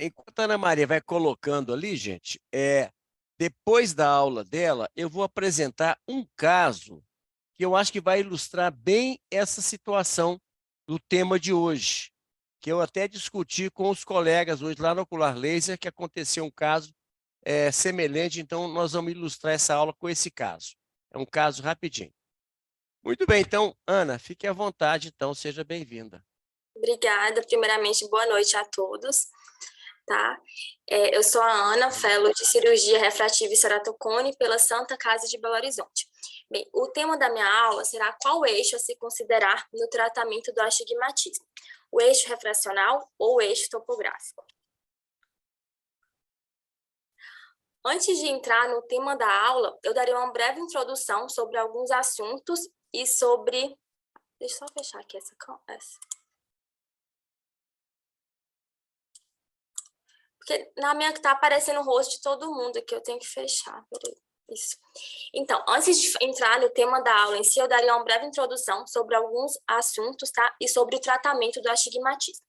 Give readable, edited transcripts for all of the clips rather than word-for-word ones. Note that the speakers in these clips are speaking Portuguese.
Enquanto a Ana Maria vai colocando ali, gente, depois da aula dela, eu vou apresentar um caso que eu acho que vai ilustrar bem essa situação do tema de hoje, que eu até discuti com os colegas hoje lá no Ocular Laser, que aconteceu um caso semelhante, então nós vamos ilustrar essa aula com esse caso. É um caso rapidinho. Muito bem, então, Ana, fique à vontade, então, seja bem-vinda. Obrigada. Primeiramente, boa noite a todos. Tá? Eu sou a Ana, fellow de cirurgia refrativa e ceratocone pela Santa Casa de Belo Horizonte. Bem, o tema da minha aula será qual eixo a se considerar no tratamento do astigmatismo, o eixo refracional ou o eixo topográfico. Antes de entrar no tema da aula, eu darei uma breve introdução sobre alguns assuntos e sobre... Deixa eu só fechar aqui essa. Porque na minha tá aparecendo o rosto de todo mundo aqui, eu tenho que fechar. Peraí. Isso. Então, antes de entrar no tema da aula em si, eu daria uma breve introdução sobre alguns assuntos, tá? E sobre o tratamento do astigmatismo.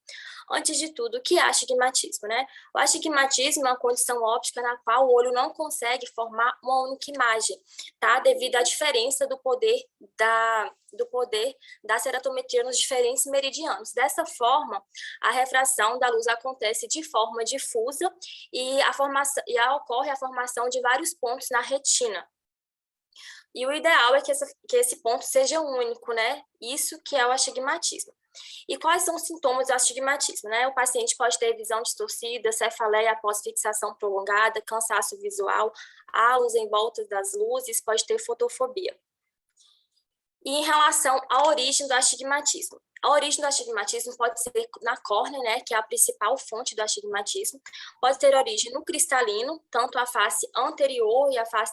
Antes de tudo, o que é astigmatismo, né? O astigmatismo é uma condição óptica na qual o olho não consegue formar uma única imagem, tá? Devido à diferença do poder da ceratometria nos diferentes meridianos. Dessa forma, a refração da luz acontece de forma difusa e ocorre a formação de vários pontos na retina. E o ideal é que esse ponto seja único, né? Isso que é o astigmatismo. E quais são os sintomas do astigmatismo, né? O paciente pode ter visão distorcida, cefaleia após fixação prolongada, cansaço visual, halos em volta das luzes, pode ter fotofobia. E em relação à origem do astigmatismo. A origem do astigmatismo pode ser na córnea, né, que é a principal fonte do astigmatismo. Pode ter origem no cristalino, tanto a face anterior e a face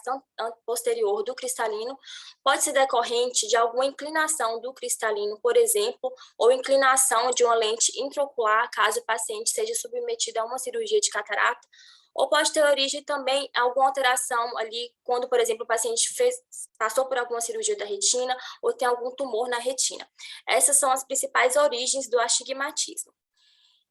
posterior do cristalino. Pode ser decorrente de alguma inclinação do cristalino, por exemplo, ou inclinação de uma lente intraocular, caso o paciente seja submetido a uma cirurgia de catarata. Ou pode ter origem também alguma alteração ali, quando, por exemplo, o paciente passou por alguma cirurgia da retina ou tem algum tumor na retina. Essas são as principais origens do astigmatismo.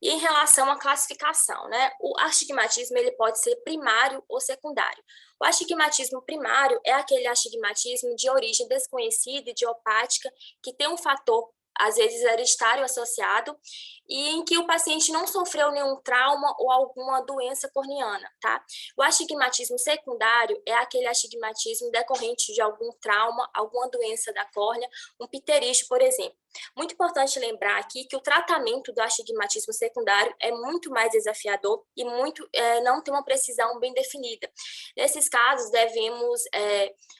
E em relação à classificação, né? O astigmatismo ele pode ser primário ou secundário. O astigmatismo primário é aquele astigmatismo de origem desconhecida, idiopática, que tem um fator às vezes hereditário associado, e em que o paciente não sofreu nenhum trauma ou alguma doença corneana, tá? O astigmatismo secundário é aquele astigmatismo decorrente de algum trauma, alguma doença da córnea, um pterígio, por exemplo. Muito importante lembrar aqui que o tratamento do astigmatismo secundário é muito mais desafiador e não tem uma precisão bem definida. Nesses casos, devemos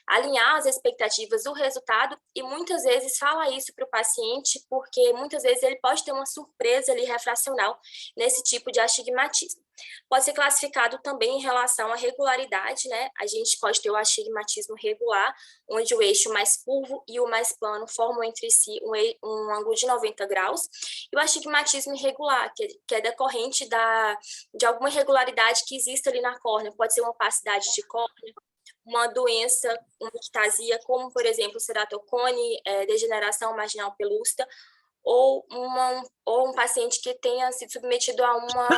alinhar as expectativas do resultado e muitas vezes fala isso para o paciente, porque muitas vezes ele pode ter uma surpresa ali refracional nesse tipo de astigmatismo. Pode ser classificado também em relação à regularidade, né? A gente pode ter o astigmatismo regular, onde o eixo mais curvo e o mais plano formam entre si um ângulo de 90 graus, e o astigmatismo irregular, que é decorrente de alguma irregularidade que existe ali na córnea. Pode ser uma opacidade de córnea, uma doença, uma ectasia, como, por exemplo, ceratocone, degeneração marginal pelúcida, ou um paciente que tenha sido submetido a uma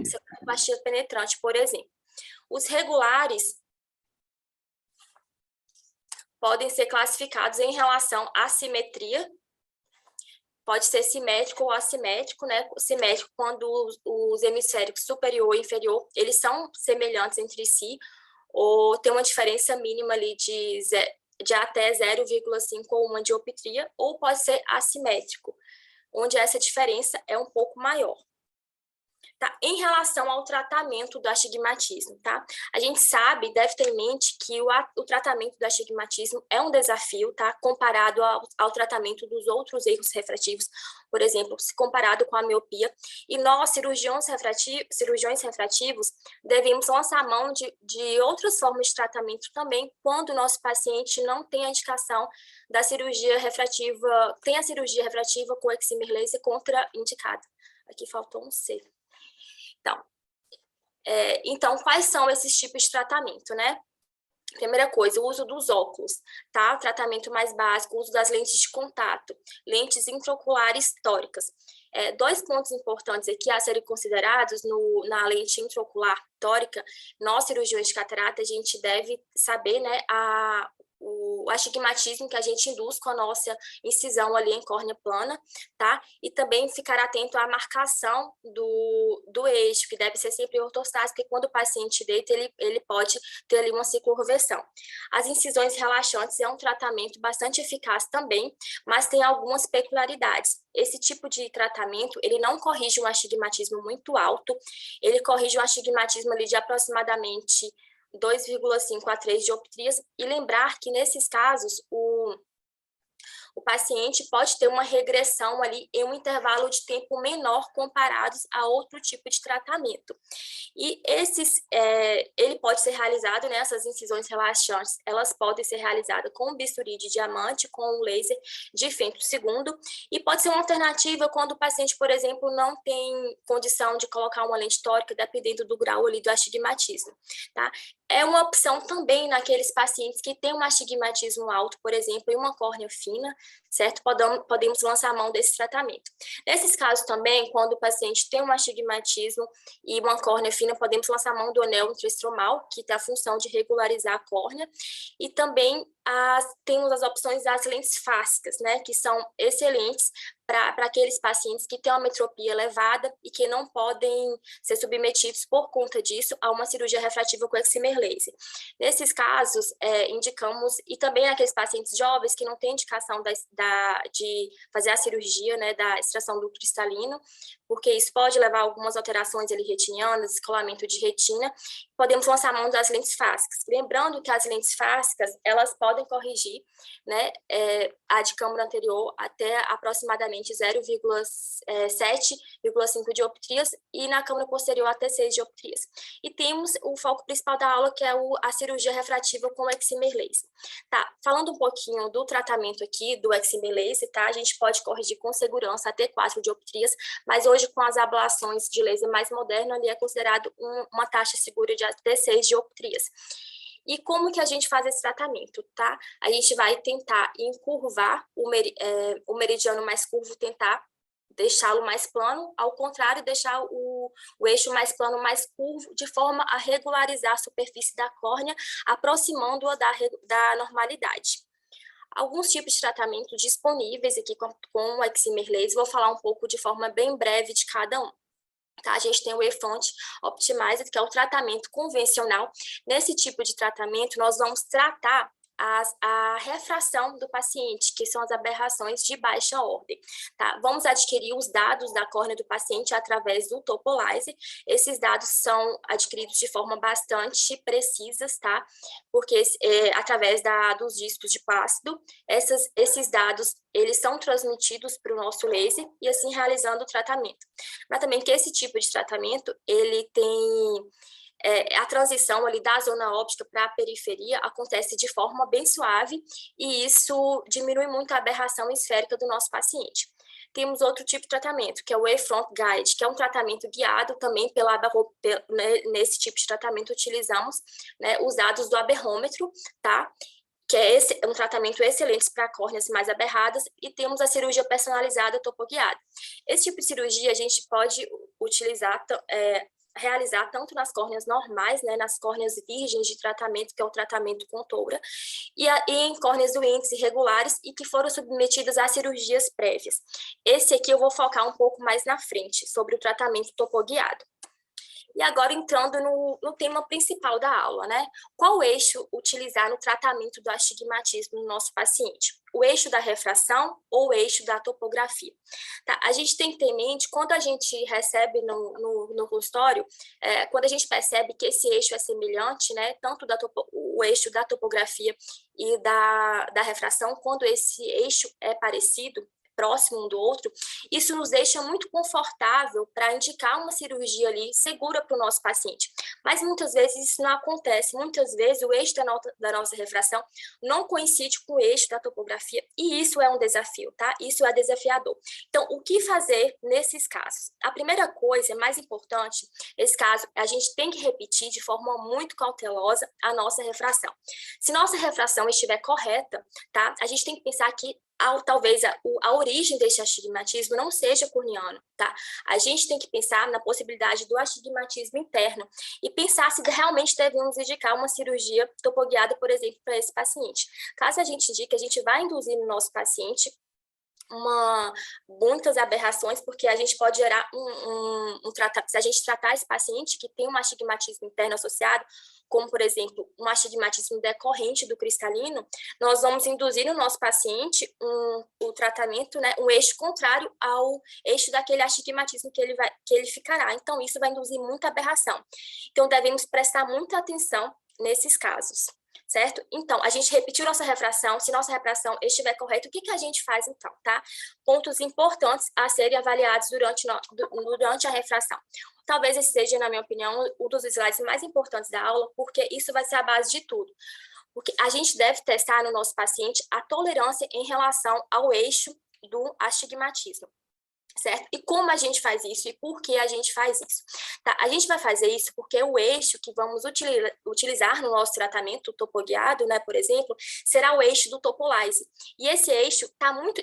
ceratoplastia penetrante, por exemplo. Os regulares podem ser classificados em relação à simetria, pode ser simétrico ou assimétrico, né? Simétrico quando os hemisféricos superior e inferior, eles são semelhantes entre si, ou tem uma diferença mínima ali de até 0,5 ou uma dioptria, ou pode ser assimétrico, onde essa diferença é um pouco maior. Tá? Em relação ao tratamento do astigmatismo, tá? A gente sabe, deve ter em mente que o tratamento do astigmatismo é um desafio, tá? Comparado ao tratamento dos outros erros refrativos, por exemplo, se comparado com a miopia. E nós, cirurgiões refrativos, devemos lançar a mão de outras formas de tratamento também, quando o nosso paciente não tem a indicação da cirurgia refrativa, tem a cirurgia refrativa com excimer laser contraindicada. Aqui faltou um C. Então, quais são esses tipos de tratamento, né? Primeira coisa, o uso dos óculos, tá? O tratamento mais básico, o uso das lentes de contato, lentes intraoculares tóricas. Dois pontos importantes aqui a serem considerados na lente intraocular tórica. Nós, cirurgiões de catarata, a gente deve saber, né, o astigmatismo que a gente induz com a nossa incisão ali em córnea plana, tá? E também ficar atento à marcação do eixo, que deve ser sempre ortostático, porque quando o paciente deita, ele pode ter ali uma circunversão. As incisões relaxantes é um tratamento bastante eficaz também, mas tem algumas peculiaridades. Esse tipo de tratamento, ele não corrige um astigmatismo muito alto, ele corrige um astigmatismo ali de aproximadamente 2,5 a 3 dioptrias, e lembrar que nesses casos o paciente pode ter uma regressão ali em um intervalo de tempo menor comparados a outro tipo de tratamento. E ele pode ser realizado, né, essas incisões relaxantes, elas podem ser realizadas com bisturi de diamante, com um laser de femto segundo, e pode ser uma alternativa quando o paciente, por exemplo, não tem condição de colocar uma lente tórica, dependendo do grau ali do astigmatismo, tá? É uma opção também naqueles pacientes que têm um astigmatismo alto, por exemplo, e uma córnea fina, certo? Podemos lançar a mão desse tratamento. Nesses casos também, quando o paciente tem um astigmatismo e uma córnea fina, podemos lançar a mão do anel intraestromal, que tem a função de regularizar a córnea, e também temos as opções das lentes fásicas, né, que são excelentes para aqueles pacientes que têm uma metropia elevada e que não podem ser submetidos, por conta disso, a uma cirurgia refrativa com excimer laser. Nesses casos, indicamos, e também aqueles pacientes jovens que não têm indicação de fazer a cirurgia, né, da extração do cristalino, porque isso pode levar a algumas alterações ali retinianas, descolamento de retina. Podemos lançar a mão das lentes fásicas. Lembrando que as lentes fásicas, elas podem corrigir, né, a de câmara anterior até aproximadamente 0,7,5 dioptrias e na câmara posterior até 6 dioptrias. E temos o foco principal da aula, que é a cirurgia refrativa com excimer laser. Tá, falando um pouquinho do tratamento aqui do excimer laser, tá? A gente pode corrigir com segurança até 4 dioptrias, mas hoje com as ablações de laser mais moderno, ali é considerado uma taxa segura de até 6 dioptrias. E como que a gente faz esse tratamento, tá? A gente vai tentar encurvar o meridiano mais curvo, tentar deixá-lo mais plano, ao contrário, deixar o eixo mais plano, mais curvo, de forma a regularizar a superfície da córnea, aproximando-a da normalidade. Alguns tipos de tratamento disponíveis aqui com o excimer laser, vou falar um pouco de forma bem breve de cada um. Tá? A gente tem o E-Front Optimizer, que é o tratamento convencional. Nesse tipo de tratamento, nós vamos tratar a refração do paciente, que são as aberrações de baixa ordem. Tá? Vamos adquirir os dados da córnea do paciente através do Topolizer. Esses dados são adquiridos de forma bastante precisas, tá? Porque através dos discos de plácido, esses dados eles são transmitidos para o nosso laser e assim realizando o tratamento. Mas também que esse tipo de tratamento, ele tem a transição ali da zona óptica para a periferia acontece de forma bem suave e isso diminui muito a aberração esférica do nosso paciente. Temos outro tipo de tratamento, que é o E-Front Guide, que é um tratamento guiado também nesse tipo de tratamento utilizamos, né, os dados do aberrômetro, tá? Que é um tratamento excelente para córneas mais aberradas, e temos a cirurgia personalizada topoguiada. Esse tipo de cirurgia a gente pode realizar tanto nas córneas normais, né, nas córneas virgens de tratamento, que é o tratamento com toura, e em córneas doentes irregulares e que foram submetidas a cirurgias prévias. Esse aqui eu vou focar um pouco mais na frente, sobre o tratamento topoguiado. E agora entrando no tema principal da aula, né? Qual eixo utilizar no tratamento do astigmatismo no nosso paciente? O eixo da refração ou o eixo da topografia? Tá? A gente tem que ter em mente, quando a gente recebe no consultório, quando a gente percebe que esse eixo é semelhante, né? Tanto o eixo da topografia e da refração, quando esse eixo é parecido, próximo um do outro, isso nos deixa muito confortável para indicar uma cirurgia ali segura para o nosso paciente. Mas muitas vezes isso não acontece. Muitas vezes o eixo da nossa refração não coincide com o eixo da topografia e isso é um desafio, tá? Isso é desafiador. Então, o que fazer nesses casos? A primeira coisa, mais importante, nesse caso, a gente tem que repetir de forma muito cautelosa a nossa refração. Se nossa refração estiver correta, tá? A gente tem que pensar que talvez a origem desse astigmatismo não seja corneano, tá? A gente tem que pensar na possibilidade do astigmatismo interno e pensar se realmente devemos indicar uma cirurgia topoguiada, por exemplo, para esse paciente. Caso a gente indique, a gente vai induzir no nosso paciente muitas aberrações, porque a gente pode gerar se a gente tratar esse paciente que tem um astigmatismo interno associado, como, por exemplo, um astigmatismo decorrente do cristalino, nós vamos induzir no nosso paciente o tratamento, né, um eixo contrário ao eixo daquele astigmatismo que ele ficará. Então, isso vai induzir muita aberração. Então, devemos prestar muita atenção nesses casos. Certo? Então, a gente repetiu nossa refração. Se nossa refração estiver correta, o que a gente faz então, tá? Pontos importantes a serem avaliados durante a refração. Talvez esse seja, na minha opinião, um dos slides mais importantes da aula, porque isso vai ser a base de tudo. Porque a gente deve testar no nosso paciente a tolerância em relação ao eixo do astigmatismo. Certo? E como a gente faz isso e por que a gente faz isso? Tá? A gente vai fazer isso porque o eixo que vamos utilizar no nosso tratamento topoguiado, né, por exemplo, será o eixo do Topolize. E esse eixo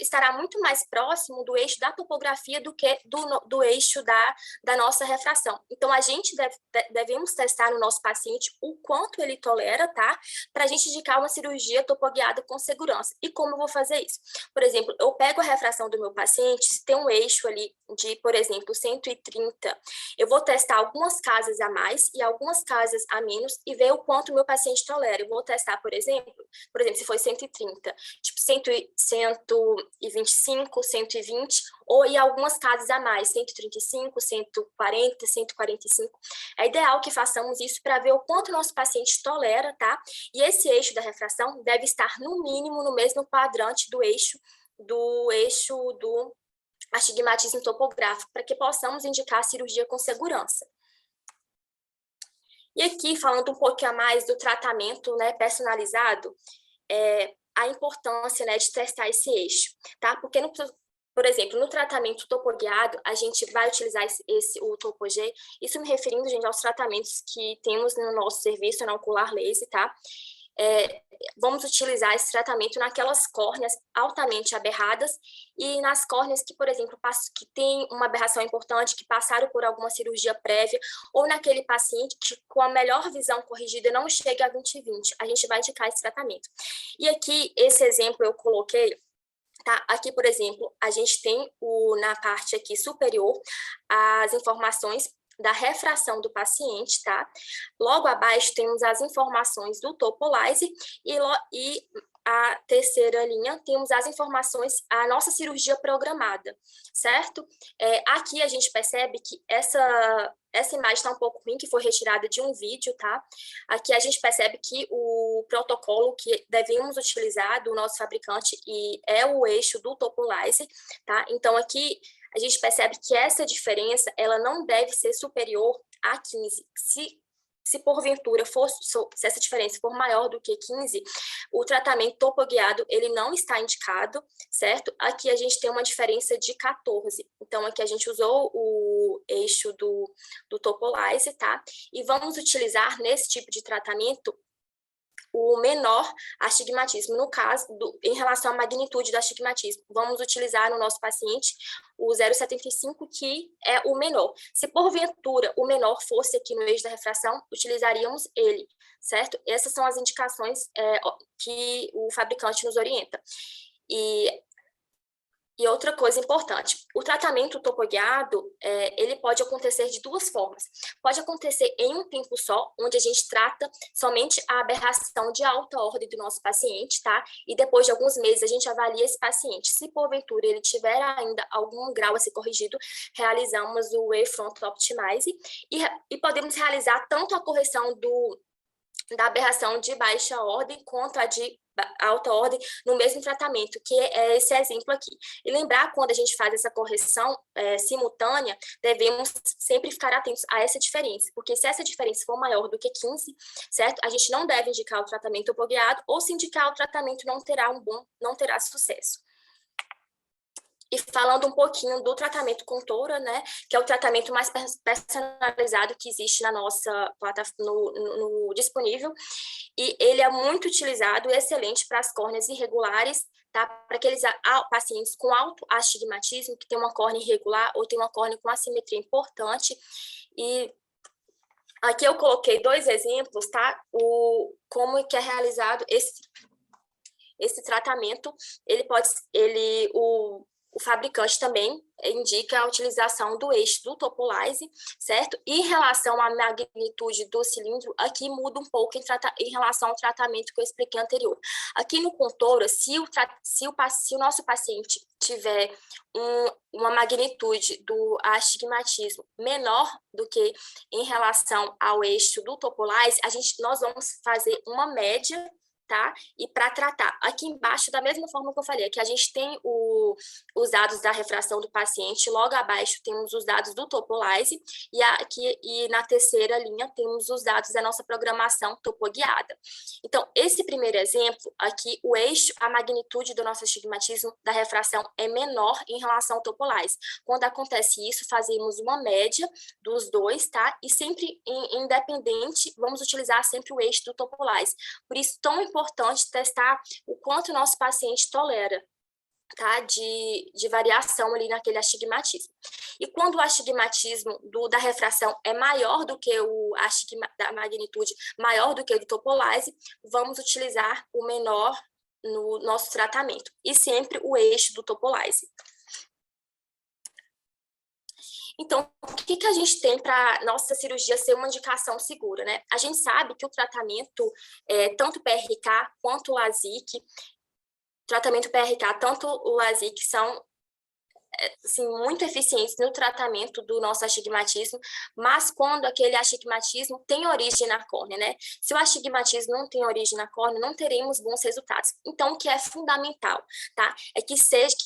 estará muito mais próximo do eixo da topografia do que do eixo da nossa refração. Então, a gente devemos testar no nosso paciente o quanto ele tolera, tá? Para a gente indicar uma cirurgia topoguiada com segurança. E como eu vou fazer isso? Por exemplo, eu pego a refração do meu paciente, se tem um eixo ali de, por exemplo, 130, eu vou testar algumas casas a mais e algumas casas a menos e ver o quanto o meu paciente tolera. Eu vou testar, por exemplo, se foi 130, tipo 125, 120, ou em algumas casas a mais, 135, 140, 145. É ideal que façamos isso para ver o quanto o nosso paciente tolera, tá? E esse eixo da refração deve estar, no mínimo, no mesmo quadrante do eixo do astigmatismo topográfico, para que possamos indicar a cirurgia com segurança. E aqui, falando um pouquinho a mais do tratamento, né, personalizado, a importância, né, de testar esse eixo, tá? Porque, por exemplo, no tratamento topoguiado, a gente vai utilizar o Topo-G, isso me referindo, gente, aos tratamentos que temos no nosso serviço na Ocular Laser, tá? Vamos utilizar esse tratamento naquelas córneas altamente aberradas e nas córneas que, por exemplo, que tem uma aberração importante, que passaram por alguma cirurgia prévia, ou naquele paciente que com a melhor visão corrigida não chega a 20/20. A gente vai indicar esse tratamento. E aqui, esse exemplo eu coloquei, tá? Aqui, por exemplo, a gente tem na parte aqui superior as informações da refração do paciente, tá? Logo abaixo temos as informações do Topolize e a terceira linha temos as informações, a nossa cirurgia programada, certo? Aqui a gente percebe que essa imagem está um pouco ruim, que foi retirada de um vídeo, tá? Aqui a gente percebe que o protocolo que devemos utilizar do nosso fabricante é o eixo do Topolize, tá? Então, aqui a gente percebe que essa diferença, ela não deve ser superior a 15. Se porventura se essa diferença for maior do que 15, o tratamento topoguiado, ele não está indicado, certo? Aqui a gente tem uma diferença de 14. Então, aqui a gente usou o eixo do Topolize, tá? E vamos utilizar nesse tipo de tratamento o menor astigmatismo. No caso, em relação à magnitude do astigmatismo, vamos utilizar no nosso paciente o 0,75, que é o menor. Se porventura o menor fosse aqui no eixo da refração, utilizaríamos ele, certo? Essas são as indicações que o fabricante nos orienta. E outra coisa importante, o tratamento topoguiado, ele pode acontecer de duas formas. Pode acontecer em um tempo só, onde a gente trata somente a aberração de alta ordem do nosso paciente, tá? E depois de alguns meses a gente avalia esse paciente. Se porventura ele tiver ainda algum grau a ser corrigido, realizamos o Wavefront Optimize e podemos realizar tanto a correção da aberração de baixa ordem quanto a de alta ordem no mesmo tratamento, que é esse exemplo aqui. E lembrar, quando a gente faz essa correção simultânea, devemos sempre ficar atentos a essa diferença, porque se essa diferença for maior do que 15, certo? A gente não deve indicar o tratamento topoguiado, ou se indicar o tratamento não terá sucesso. E falando um pouquinho do tratamento Contoura, né, que é o tratamento mais personalizado que existe na nossa plataforma, no disponível, e ele é muito utilizado e excelente para as córneas irregulares, tá? Para aqueles pacientes com alto astigmatismo, que tem uma córnea irregular ou tem uma córnea com assimetria importante. E aqui eu coloquei 2 exemplos, tá? Como que é realizado esse tratamento. O fabricante também indica a utilização do eixo do Topolize, certo? E em relação à magnitude do cilindro, aqui muda um pouco em relação ao tratamento que eu expliquei anterior. Aqui no Contoura, se o nosso paciente tiver uma magnitude do astigmatismo menor do que em relação ao eixo do Topolize, nós vamos fazer uma média, tá? E para tratar, aqui embaixo, da mesma forma que eu falei, que a gente tem os dados da refração do paciente, logo abaixo temos os dados do Topolize, e na terceira linha temos os dados da nossa programação topoguiada. Então, esse primeiro exemplo, aqui, o eixo, a magnitude do nosso astigmatismo da refração é menor em relação ao Topolize. Quando acontece isso, fazemos uma média dos dois, tá? E sempre independente, vamos utilizar sempre o eixo do Topolize. Por isso, tão importante testar o quanto o nosso paciente tolera, tá? De variação ali naquele astigmatismo. E quando o astigmatismo da refração é maior do que da magnitude maior do que o do Topolize, vamos utilizar o menor no nosso tratamento. E sempre o eixo do Topolize. Então, o que a gente tem para nossa cirurgia ser uma indicação segura, né? A gente sabe que o tratamento, tanto PRK quanto o LASIK, tanto o LASIK são assim, muito eficientes no tratamento do nosso astigmatismo, mas quando aquele astigmatismo tem origem na córnea, né? Se o astigmatismo não tem origem na córnea, não teremos bons resultados. Então, o que é fundamental, tá? É que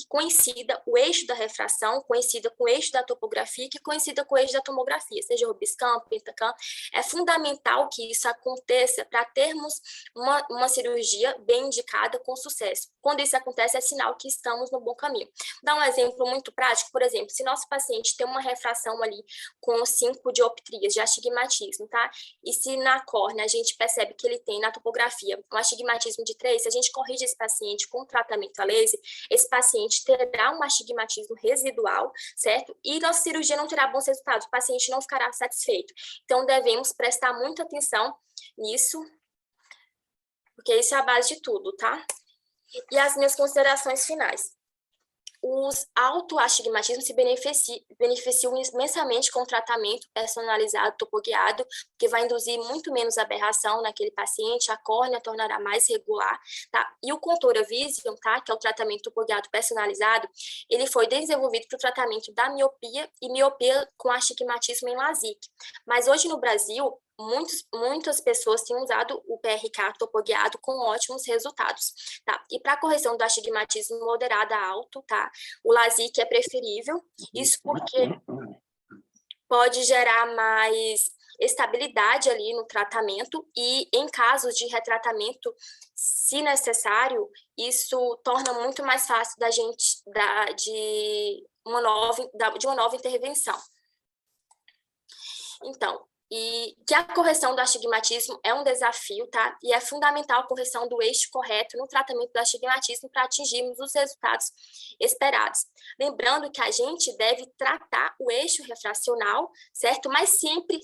coincida o eixo da refração, coincida com o eixo da topografia, que coincida com o eixo da tomografia, seja Rubiscam, Pentacam. É fundamental que isso aconteça para termos uma cirurgia bem indicada com sucesso. Quando isso acontece, é sinal que estamos no bom caminho. Dá um exemplo muito prático, por exemplo, se nosso paciente tem uma refração ali com 5 dioptrias de astigmatismo, tá? E se na córnea a gente percebe que ele tem na topografia um astigmatismo de 3, se a gente corrige esse paciente com tratamento a laser, esse paciente terá um astigmatismo residual, certo? E nossa cirurgia não terá bons resultados, o paciente não ficará satisfeito. Então, devemos prestar muita atenção nisso, porque isso é a base de tudo, tá? E as minhas considerações finais. Os autoastigmatismos se beneficiam imensamente com o tratamento personalizado, topoguiado, que vai induzir muito menos aberração naquele paciente, a córnea tornará mais regular, tá? E o Contoura Vision, tá? Que é o tratamento topoguiado personalizado, ele foi desenvolvido para o tratamento da miopia e miopia com astigmatismo em LASIK. Mas hoje no Brasil, muitas pessoas têm usado o PRK topoguiado com ótimos resultados, tá? E para correção do astigmatismo moderado a alto, tá? O LASIK é preferível, isso porque pode gerar mais estabilidade ali no tratamento e em casos de retratamento, se necessário, isso torna muito mais fácil de uma nova intervenção. Então, e que a correção do astigmatismo é um desafio, tá? E é fundamental a correção do eixo correto no tratamento do astigmatismo para atingirmos os resultados esperados. Lembrando que a gente deve tratar o eixo refracional, certo? Mas sempre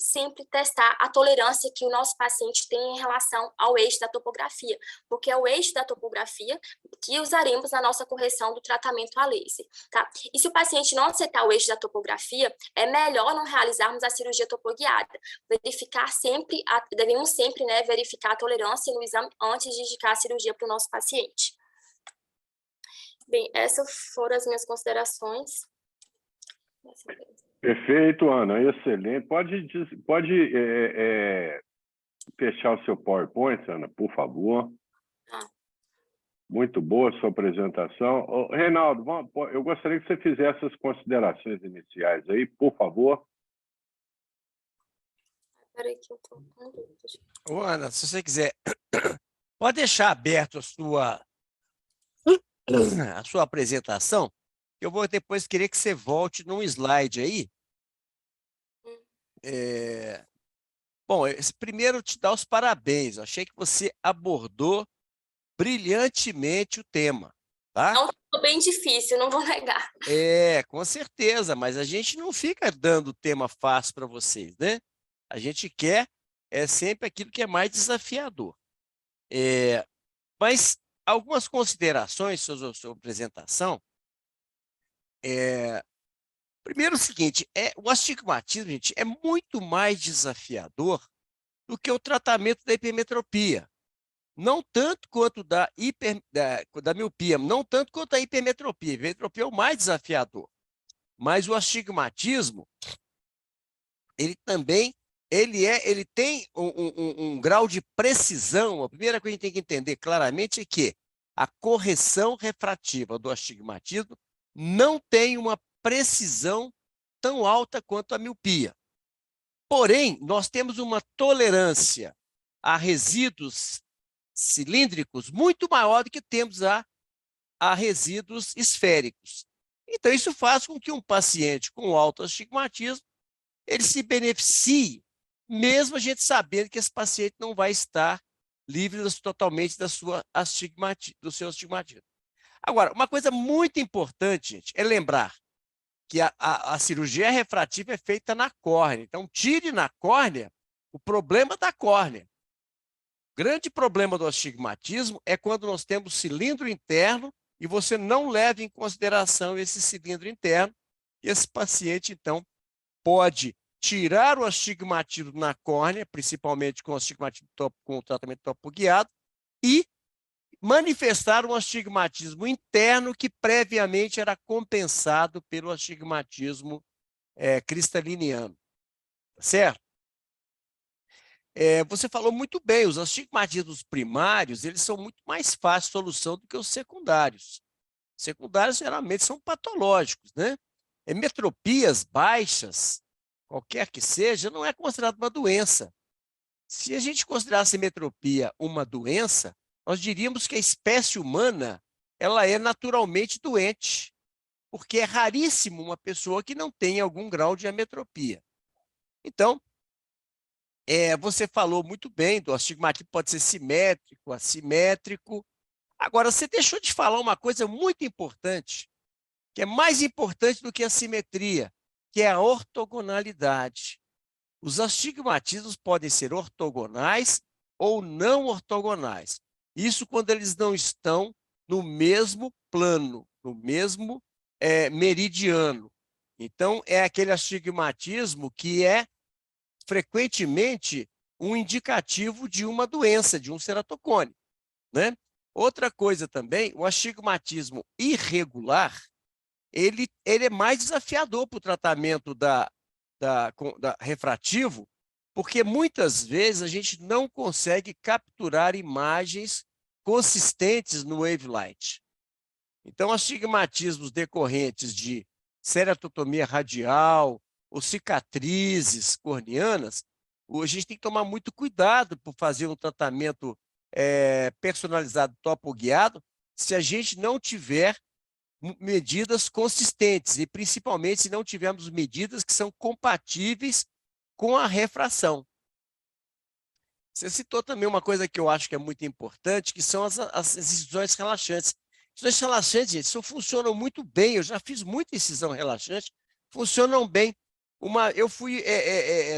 testar a tolerância que o nosso paciente tem em relação ao eixo da topografia, porque é o eixo da topografia que usaremos na nossa correção do tratamento a laser, tá? E se o paciente não aceitar o eixo da topografia, é melhor não realizarmos a cirurgia topoguiada. Devemos sempre, né, verificar a tolerância no exame antes de indicar a cirurgia para o nosso paciente. Bem, essas foram as minhas considerações. Perfeito, Ana, excelente. Pode fechar o seu PowerPoint, Ana, por favor. Muito boa a sua apresentação. Reinaldo, eu gostaria que você fizesse as considerações iniciais aí, por favor. Peraí que eu tô com dúvidas. Ô, Ana, se você quiser, pode deixar aberto a sua apresentação, Eu vou depois querer que você volte num slide aí. Bom, primeiro te dar os parabéns. Eu achei que você abordou brilhantemente o tema, tá? É um tema bem difícil, não vou negar. Com certeza, mas a gente não fica dando tema fácil para vocês, né? A gente quer sempre aquilo que é mais desafiador. Mas algumas considerações sobre a sua apresentação. Primeiro, o seguinte: o astigmatismo, gente, é muito mais desafiador do que o tratamento da hipermetropia. Não tanto quanto da miopia, não tanto quanto da hipermetropia. A hipermetropia é o mais desafiador. Mas o astigmatismo, ele também ele tem um grau de precisão. A primeira coisa que a gente tem que entender claramente é que a correção refrativa do astigmatismo não tem uma precisão tão alta quanto a miopia. Porém, nós temos uma tolerância a resíduos cilíndricos muito maior do que temos a resíduos esféricos. Então, isso faz com que um paciente com alto astigmatismo ele se beneficie, mesmo a gente sabendo que esse paciente não vai estar livre totalmente do seu astigmatismo. Agora, uma coisa muito importante, gente, é lembrar que a cirurgia refrativa é feita na córnea. Então, tire na córnea o problema da córnea. O grande problema do astigmatismo é quando nós temos cilindro interno e você não leva em consideração esse cilindro interno, e esse paciente, então, pode tirar o astigmatismo na córnea, principalmente com o tratamento topo guiado, e manifestar um astigmatismo interno que previamente era compensado pelo astigmatismo cristaliniano. Certo? Você falou muito bem, os astigmatismos primários eles são muito mais fáceis de solução do que os secundários. Secundários geralmente são patológicos, né? Metropias baixas, qualquer que seja, não é considerado uma doença. Se a gente considerasse metropia uma doença, nós diríamos que a espécie humana ela é naturalmente doente, porque é raríssimo uma pessoa que não tenha algum grau de ametropia. Então, você falou muito bem do astigmatismo, pode ser simétrico, assimétrico. Agora, você deixou de falar uma coisa muito importante, que é mais importante do que a simetria, que é a ortogonalidade. Os astigmatismos podem ser ortogonais ou não ortogonais. Isso quando eles não estão no mesmo plano, no mesmo meridiano. Então, é aquele astigmatismo que é frequentemente um indicativo de uma doença, de um ceratocone, né? Outra coisa também, o astigmatismo irregular, ele é mais desafiador para o tratamento da refrativo, porque muitas vezes a gente não consegue capturar imagens consistentes no wavelight. Então, astigmatismos decorrentes de ceratotomia radial ou cicatrizes corneanas, a gente tem que tomar muito cuidado por fazer um tratamento personalizado topo-guiado se a gente não tiver medidas consistentes e, principalmente, se não tivermos medidas que são compatíveis com a refração. Você citou também uma coisa que eu acho que é muito importante, que são as incisões relaxantes. Incisões relaxantes, gente, isso funcionam muito bem. Eu já fiz muita incisão relaxante, funcionam bem. Eu fui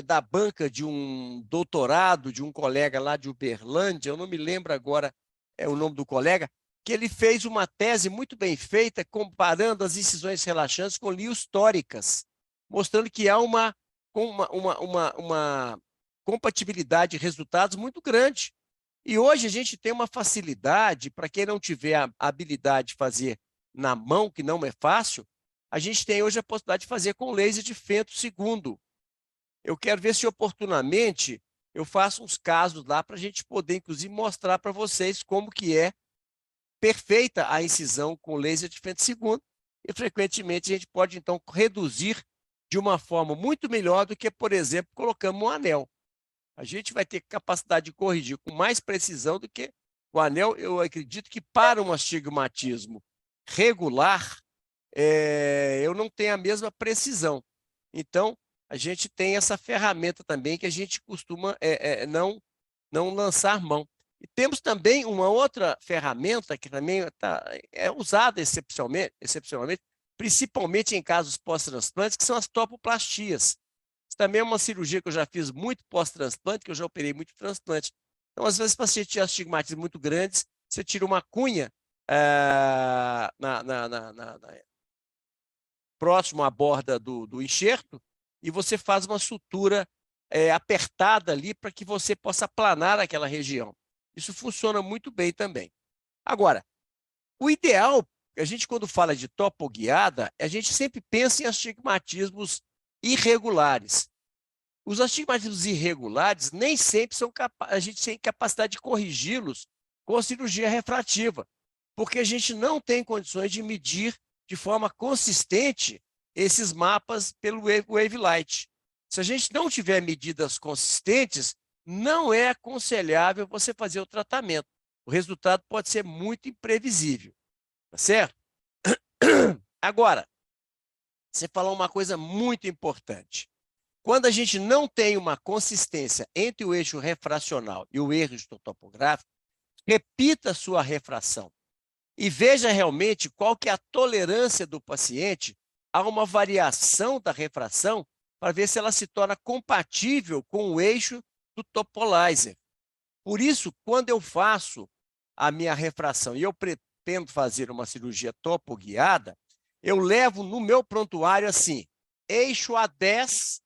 da banca de um doutorado de um colega lá de Uberlândia, eu não me lembro agora o nome do colega, que ele fez uma tese muito bem feita comparando as incisões relaxantes com lios tóricas, mostrando que há uma compatibilidade de resultados muito grande. E hoje a gente tem uma facilidade, para quem não tiver a habilidade de fazer na mão, que não é fácil, a gente tem hoje a possibilidade de fazer com laser de Fento II. Eu quero ver se oportunamente eu faço uns casos lá para a gente poder, inclusive, mostrar para vocês como que é perfeita a incisão com laser de Fento II, e frequentemente a gente pode, então, reduzir de uma forma muito melhor do que, por exemplo, colocando um anel. A gente vai ter capacidade de corrigir com mais precisão do que o anel. Eu acredito que para um astigmatismo regular, eu não tenho a mesma precisão. Então, a gente tem essa ferramenta também que a gente costuma não lançar mão. E temos também uma outra ferramenta que também é usada excepcionalmente, principalmente em casos pós-transplante, que são as topoplastias. Isso também é uma cirurgia que eu já fiz muito pós-transplante, que eu já operei muito transplante. Então, às vezes, o paciente tinha astigmatismos muito grandes, você tira uma cunha próximo à borda do enxerto e você faz uma sutura apertada ali para que você possa aplanar aquela região. Isso funciona muito bem também. Agora, o ideal, a gente quando fala de topoguiada, a gente sempre pensa em astigmatismos irregulares. Os astigmatismos irregulares nem sempre a gente tem capacidade de corrigi-los com a cirurgia refrativa, porque a gente não tem condições de medir de forma consistente esses mapas pelo wave light. Se a gente não tiver medidas consistentes, não é aconselhável você fazer o tratamento. O resultado pode ser muito imprevisível, tá certo? Agora, você falou uma coisa muito importante. Quando a gente não tem uma consistência entre o eixo refracional e o eixo topográfico, repita a sua refração e veja realmente qual que é a tolerância do paciente a uma variação da refração para ver se ela se torna compatível com o eixo do topolizer. Por isso, quando eu faço a minha refração e eu pretendo fazer uma cirurgia topoguiada, eu levo no meu prontuário assim, eixo a 10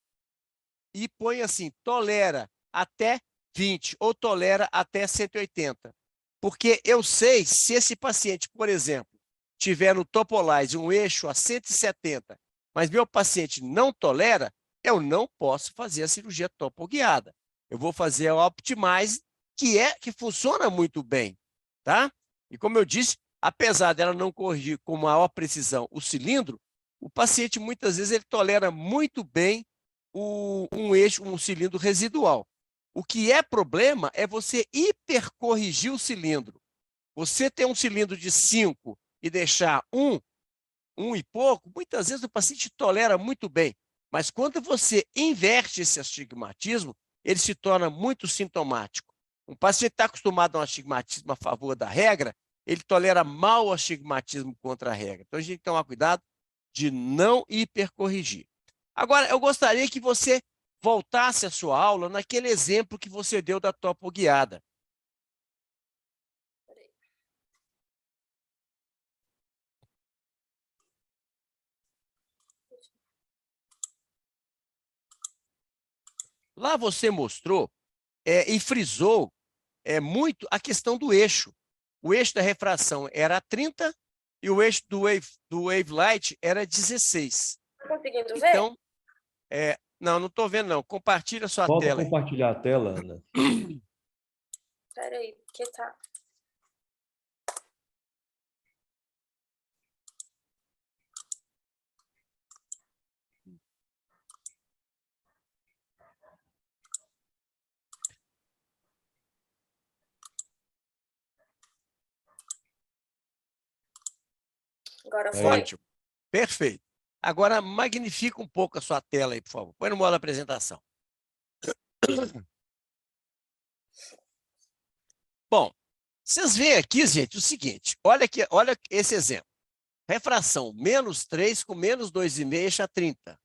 e põe assim, tolera até 20 ou tolera até 180. Porque eu sei se esse paciente, por exemplo, tiver no topolize um eixo a 170, mas meu paciente não tolera, eu não posso fazer a cirurgia topoguiada. Eu vou fazer a Optimize, que funciona muito bem, tá? E como eu disse, apesar dela não corrigir com maior precisão o cilindro, o paciente muitas vezes ele tolera muito bem um cilindro residual. O que é problema é você hipercorrigir o cilindro. Você ter um cilindro de 5 e deixar um e pouco, muitas vezes o paciente tolera muito bem. Mas quando você inverte esse astigmatismo, ele se torna muito sintomático. Um paciente está acostumado a um astigmatismo a favor da regra, ele tolera mal o astigmatismo contra a regra. Então, a gente tem que tomar cuidado de não hipercorrigir. Agora, eu gostaria que você voltasse a sua aula naquele exemplo que você deu da topoguiada. Lá você mostrou e frisou muito a questão do eixo. O eixo da refração era 30 e o eixo do wave light era 16. Tá conseguindo ver? Então, não estou vendo, não. Compartilha a sua Volta a tela aí. compartilhar a tela, Ana. Espera aí, porque tá... Agora foi? Ótimo. Perfeito. Agora, magnifica um pouco a sua tela aí, por favor. Põe no modo apresentação. Bom, vocês veem aqui, gente, o seguinte. Olha esse exemplo. Refração menos 3 com menos 2,5 eixo a 30.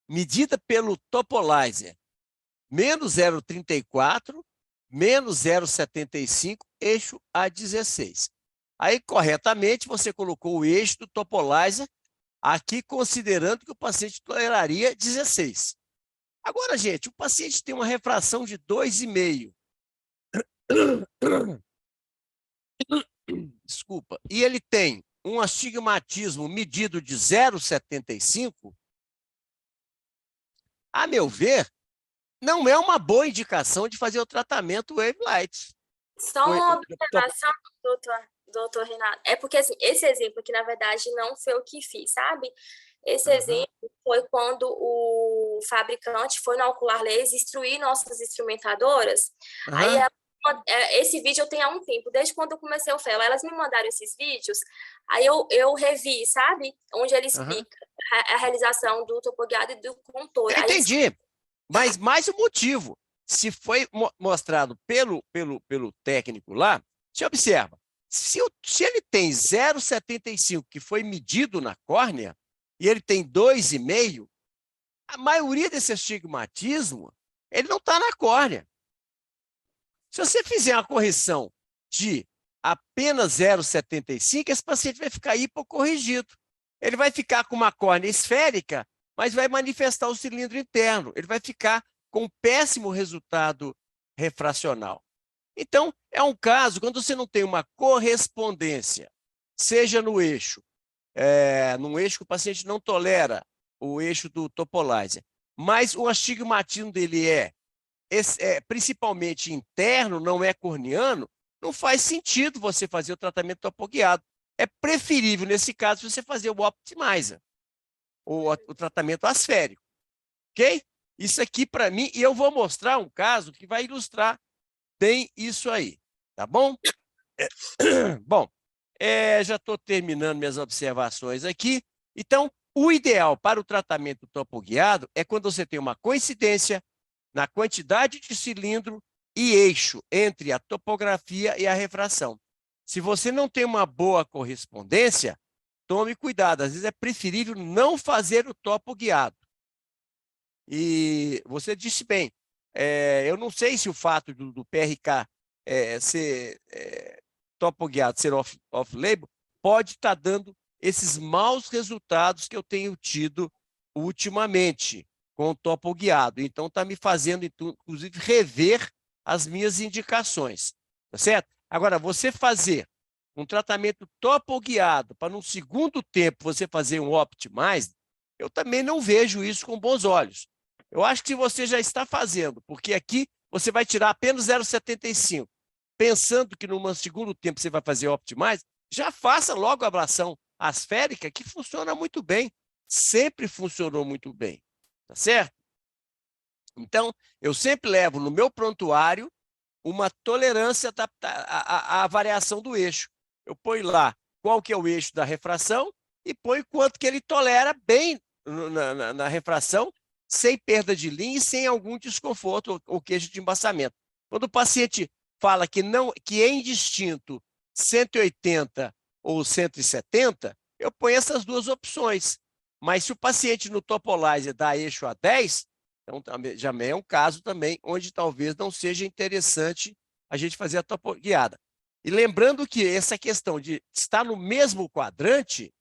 Medida pelo topolizer. Menos 0,34, menos 0,75, eixo a 16. Aí, corretamente, você colocou o eixo do topolizer aqui, considerando que o paciente toleraria 16. Agora, gente, o paciente tem uma refração de 2,5. Desculpa. E ele tem um astigmatismo medido de 0,75. A meu ver, não é uma boa indicação de fazer o tratamento Wave Light. Só uma observação, doutor Renato. É porque, assim, esse exemplo aqui, na verdade, não foi o que fiz, sabe? Esse exemplo foi quando o fabricante foi no ocular laser instruir nossas instrumentadoras. Aí ela esse vídeo eu tenho há um tempo, desde quando eu comecei o FEL. Elas me mandaram esses vídeos, aí eu revi, sabe? Onde ele Aham. explica a realização do topo guiado e do contorno. Eu Aí entendi, mas mais um motivo. Se foi mostrado pelo técnico lá, você observa, se ele tem 0,75 que foi medido na córnea, e ele tem 2,5, a maioria desse astigmatismo, ele não está na córnea. Se você fizer uma correção de apenas 0,75, esse paciente vai ficar hipocorrigido. Ele vai ficar com uma córnea esférica, mas vai manifestar o cilindro interno. Ele vai ficar com um péssimo resultado refracional. Então, é um caso, quando você não tem uma correspondência, seja no eixo, num eixo que o paciente não tolera, o eixo do topolizer, mas o astigmatismo dele principalmente interno, não é corneano, não faz sentido você fazer o tratamento topoguiado. É preferível, nesse caso, você fazer o optimizer, o tratamento asférico. Ok? Isso aqui, para mim, e eu vou mostrar um caso que vai ilustrar bem isso aí. Tá bom? Bom, já estou terminando minhas observações aqui. Então, o ideal para o tratamento topoguiado é quando você tem uma coincidência na quantidade de cilindro e eixo entre a topografia e a refração. Se você não tem uma boa correspondência, tome cuidado. Às vezes é preferível não fazer o topo guiado. E você disse bem, eu não sei se o fato do PRK ser topo guiado, ser off-label, pode estar dando esses maus resultados que eu tenho tido ultimamente com o topo guiado. Então, está me fazendo, inclusive, rever as minhas indicações. Tá certo? Agora, você fazer um tratamento topo guiado para, num segundo tempo, você fazer um optimize, eu também não vejo isso com bons olhos. Eu acho que você já está fazendo, porque aqui você vai tirar apenas 0,75. Pensando que, num segundo tempo, você vai fazer optimize, já faça logo a ablação asférica, que funciona muito bem. Sempre funcionou muito bem. Tá certo? Então, eu sempre levo no meu prontuário uma tolerância à variação do eixo. Eu ponho lá qual que é o eixo da refração e ponho quanto que ele tolera bem na refração, sem perda de linha e sem algum desconforto ou queixa de embaçamento. Quando o paciente fala que é indistinto 180 ou 170, eu ponho essas duas opções. Mas se o paciente no topolizer dá eixo a 10, então já é um caso também onde talvez não seja interessante a gente fazer a topoguiada. E lembrando que essa questão de estar no mesmo quadrante,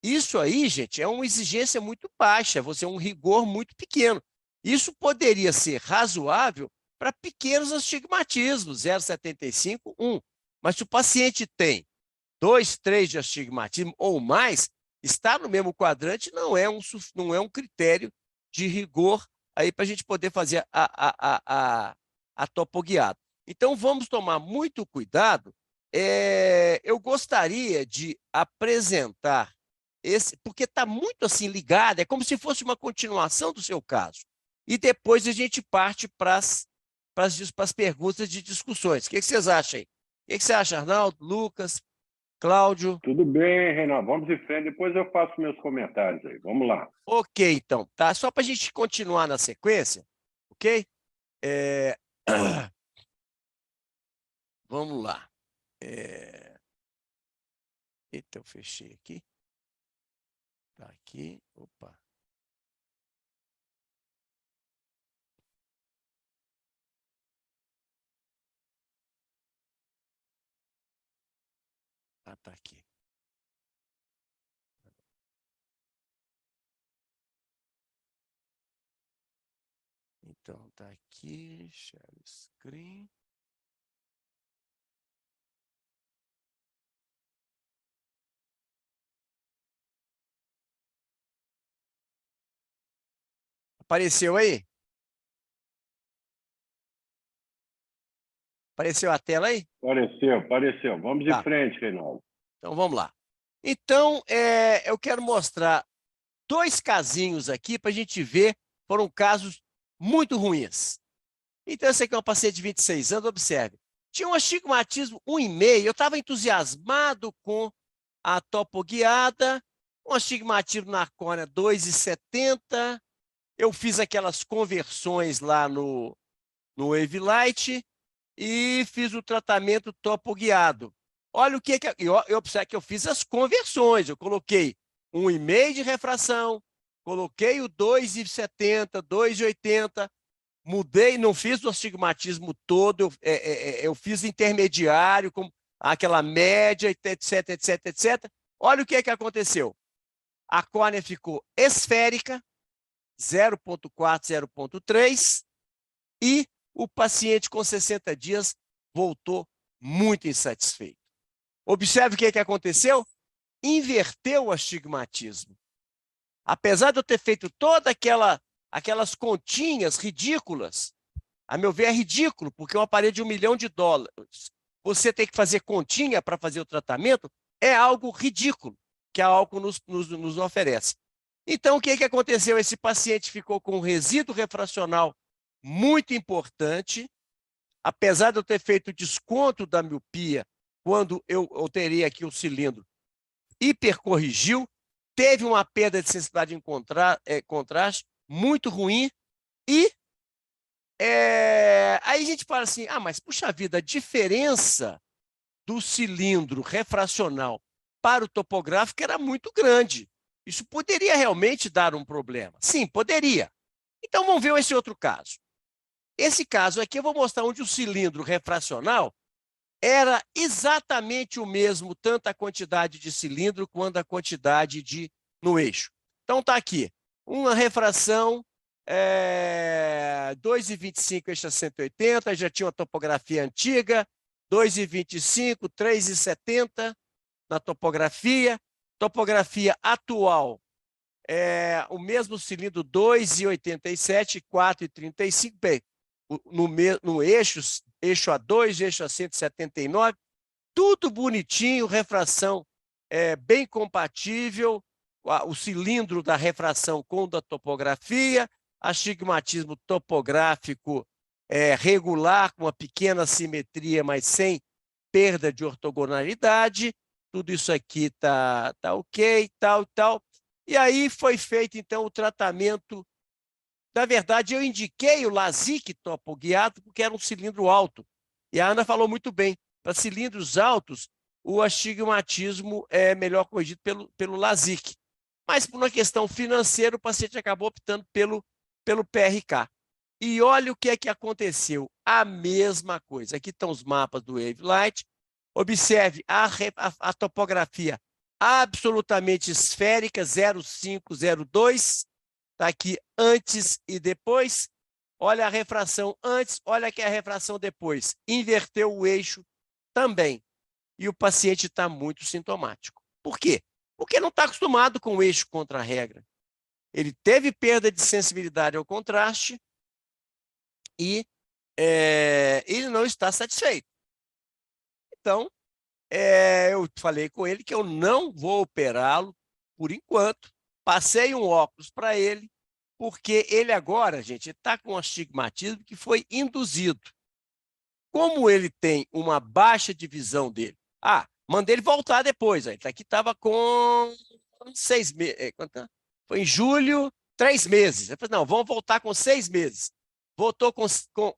isso aí, gente, é uma exigência muito baixa, você é um rigor muito pequeno. Isso poderia ser razoável para pequenos astigmatismos, 0,75, 1. Mas se o paciente tem 2, 3 de astigmatismo ou mais, estar no mesmo quadrante não é um critério de rigor aí para a gente poder fazer a topoguiada. Então, vamos tomar muito cuidado. Eu gostaria de apresentar porque está muito assim ligado, é como se fosse uma continuação do seu caso. E depois a gente parte para as perguntas de discussões. O que vocês acham aí? O que você acha, Arnaldo, Lucas, Cláudio? Tudo bem, Reinaldo. Vamos em frente. Depois eu faço meus comentários aí. Vamos lá. Ok, então. Tá? Só para a gente continuar na sequência, ok? Vamos lá. Eita, eu fechei aqui. Tá aqui. Opa. Ah, tá aqui. Então, tá aqui. Share screen. Apareceu aí? Apareceu a tela aí? Apareceu. Vamos em frente, Reinaldo. Então, vamos lá. Então, eu quero mostrar 2 casinhos aqui para a gente ver, foram casos muito ruins. Então, esse aqui é um paciente de 26 anos, observe. tinha um astigmatismo 1,5. Eu estava entusiasmado com a topoguiada, um astigmatismo na córnea 2,70. Eu fiz aquelas conversões lá no Wavelight e fiz o tratamento topoguiado. Olha o que eu observo que eu fiz as conversões. Eu coloquei 1,5 de refração, coloquei o 2,70, 2,80, mudei, não fiz o astigmatismo todo, eu fiz intermediário, com aquela média, etc, etc, etc. Olha o que aconteceu. A córnea ficou esférica, 0,4, 0,3, e o paciente com 60 dias voltou muito insatisfeito. Observe o que aconteceu? Inverteu o astigmatismo. Apesar de eu ter feito toda aquelas continhas ridículas, a meu ver é ridículo, porque um aparelho de $1 milhão, você tem que fazer continha para fazer o tratamento, é algo ridículo que a álcool nos oferece. Então, o que aconteceu? Esse paciente ficou com um resíduo refracional muito importante, apesar de eu ter feito desconto da miopia, quando eu teria aqui o cilindro, hipercorrigiu, teve uma perda de sensibilidade em contraste muito ruim, e aí a gente fala assim, mas puxa vida, a diferença do cilindro refracional para o topográfico era muito grande. Isso poderia realmente dar um problema? Sim, poderia. Então vamos ver esse outro caso. Esse caso aqui eu vou mostrar onde o cilindro refracional era exatamente o mesmo, tanto a quantidade de cilindro quanto a quantidade no eixo. Então está aqui, uma refração 2,25 eixo a 180, já tinha uma topografia antiga, 2,25, 3,70 na topografia atual, o mesmo cilindro 2,87, 4,35, bem, no eixo A2, eixo A179, tudo bonitinho, refração bem compatível, o cilindro da refração com o da topografia, astigmatismo topográfico regular, com uma pequena simetria, mas sem perda de ortogonalidade, tudo isso aqui está ok, tal. E aí foi feito, então, o tratamento. Na verdade, eu indiquei o LASIK topoguiado porque era um cilindro alto. E a Ana falou muito bem, para cilindros altos, o astigmatismo é melhor corrigido pelo LASIK. Mas, por uma questão financeira, o paciente acabou optando pelo PRK. E olha o que aconteceu. A mesma coisa. Aqui estão os mapas do Wavelight. Observe a topografia absolutamente esférica, 0,5, 0,2. Está aqui antes e depois. Olha a refração antes, olha aqui a refração depois. Inverteu o eixo também. E o paciente está muito sintomático. Por quê? Porque não está acostumado com o eixo contra a regra. Ele teve perda de sensibilidade ao contraste e ele não está satisfeito. Então, eu falei com ele que eu não vou operá-lo por enquanto. Passei um óculos para ele, porque ele agora, gente, está com um astigmatismo que foi induzido. Como ele tem uma baixa divisão dele, mandei ele voltar depois. Aqui estava com 6 meses. Foi em julho, 3 meses. Eu falei, não, vamos voltar com 6 meses. Voltou com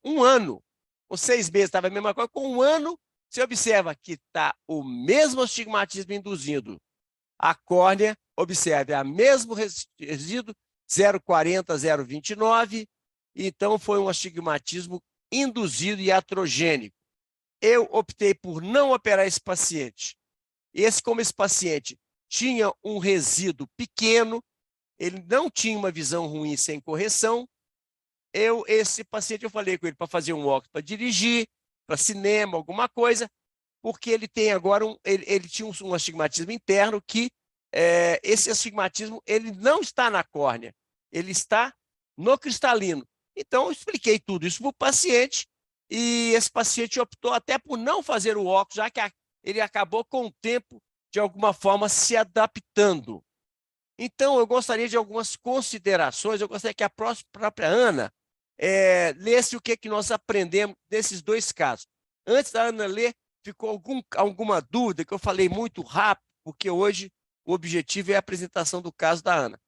1 ano. Com 6 meses estava a mesma coisa. Com 1 ano, você observa que está o mesmo astigmatismo induzindo. A córnea, observe, é o mesmo resíduo, 0,40, 0,29. Então, foi um astigmatismo induzido e iatrogênico. Eu optei por não operar esse paciente. Como esse paciente tinha um resíduo pequeno, ele não tinha uma visão ruim sem correção, esse paciente eu falei com ele para fazer um óculos para dirigir, para cinema, alguma coisa, porque ele tem agora ele tinha um astigmatismo interno que esse astigmatismo ele não está na córnea, ele está no cristalino. Então, eu expliquei tudo isso para o paciente, e esse paciente optou até por não fazer o óculos, já que ele acabou com o tempo, de alguma forma, se adaptando. Então, eu gostaria de algumas considerações, eu gostaria que a própria Ana lesse o que nós aprendemos desses 2 casos. Antes da Ana ler, ficou alguma dúvida, que eu falei muito rápido, porque hoje o objetivo é a apresentação do caso da Ana.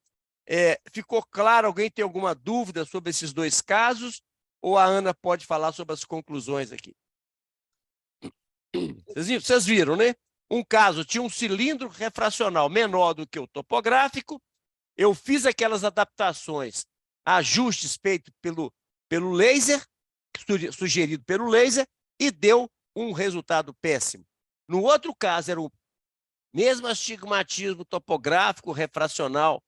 Ficou claro? Alguém tem alguma dúvida sobre esses dois casos? Ou a Ana pode falar sobre as conclusões aqui? Vocês viram, né? Um caso tinha um cilindro refracional menor do que o topográfico. Eu fiz aquelas adaptações, ajustes feitos pelo laser, sugerido pelo laser, e deu um resultado péssimo. No outro caso, era o mesmo astigmatismo topográfico, refracional,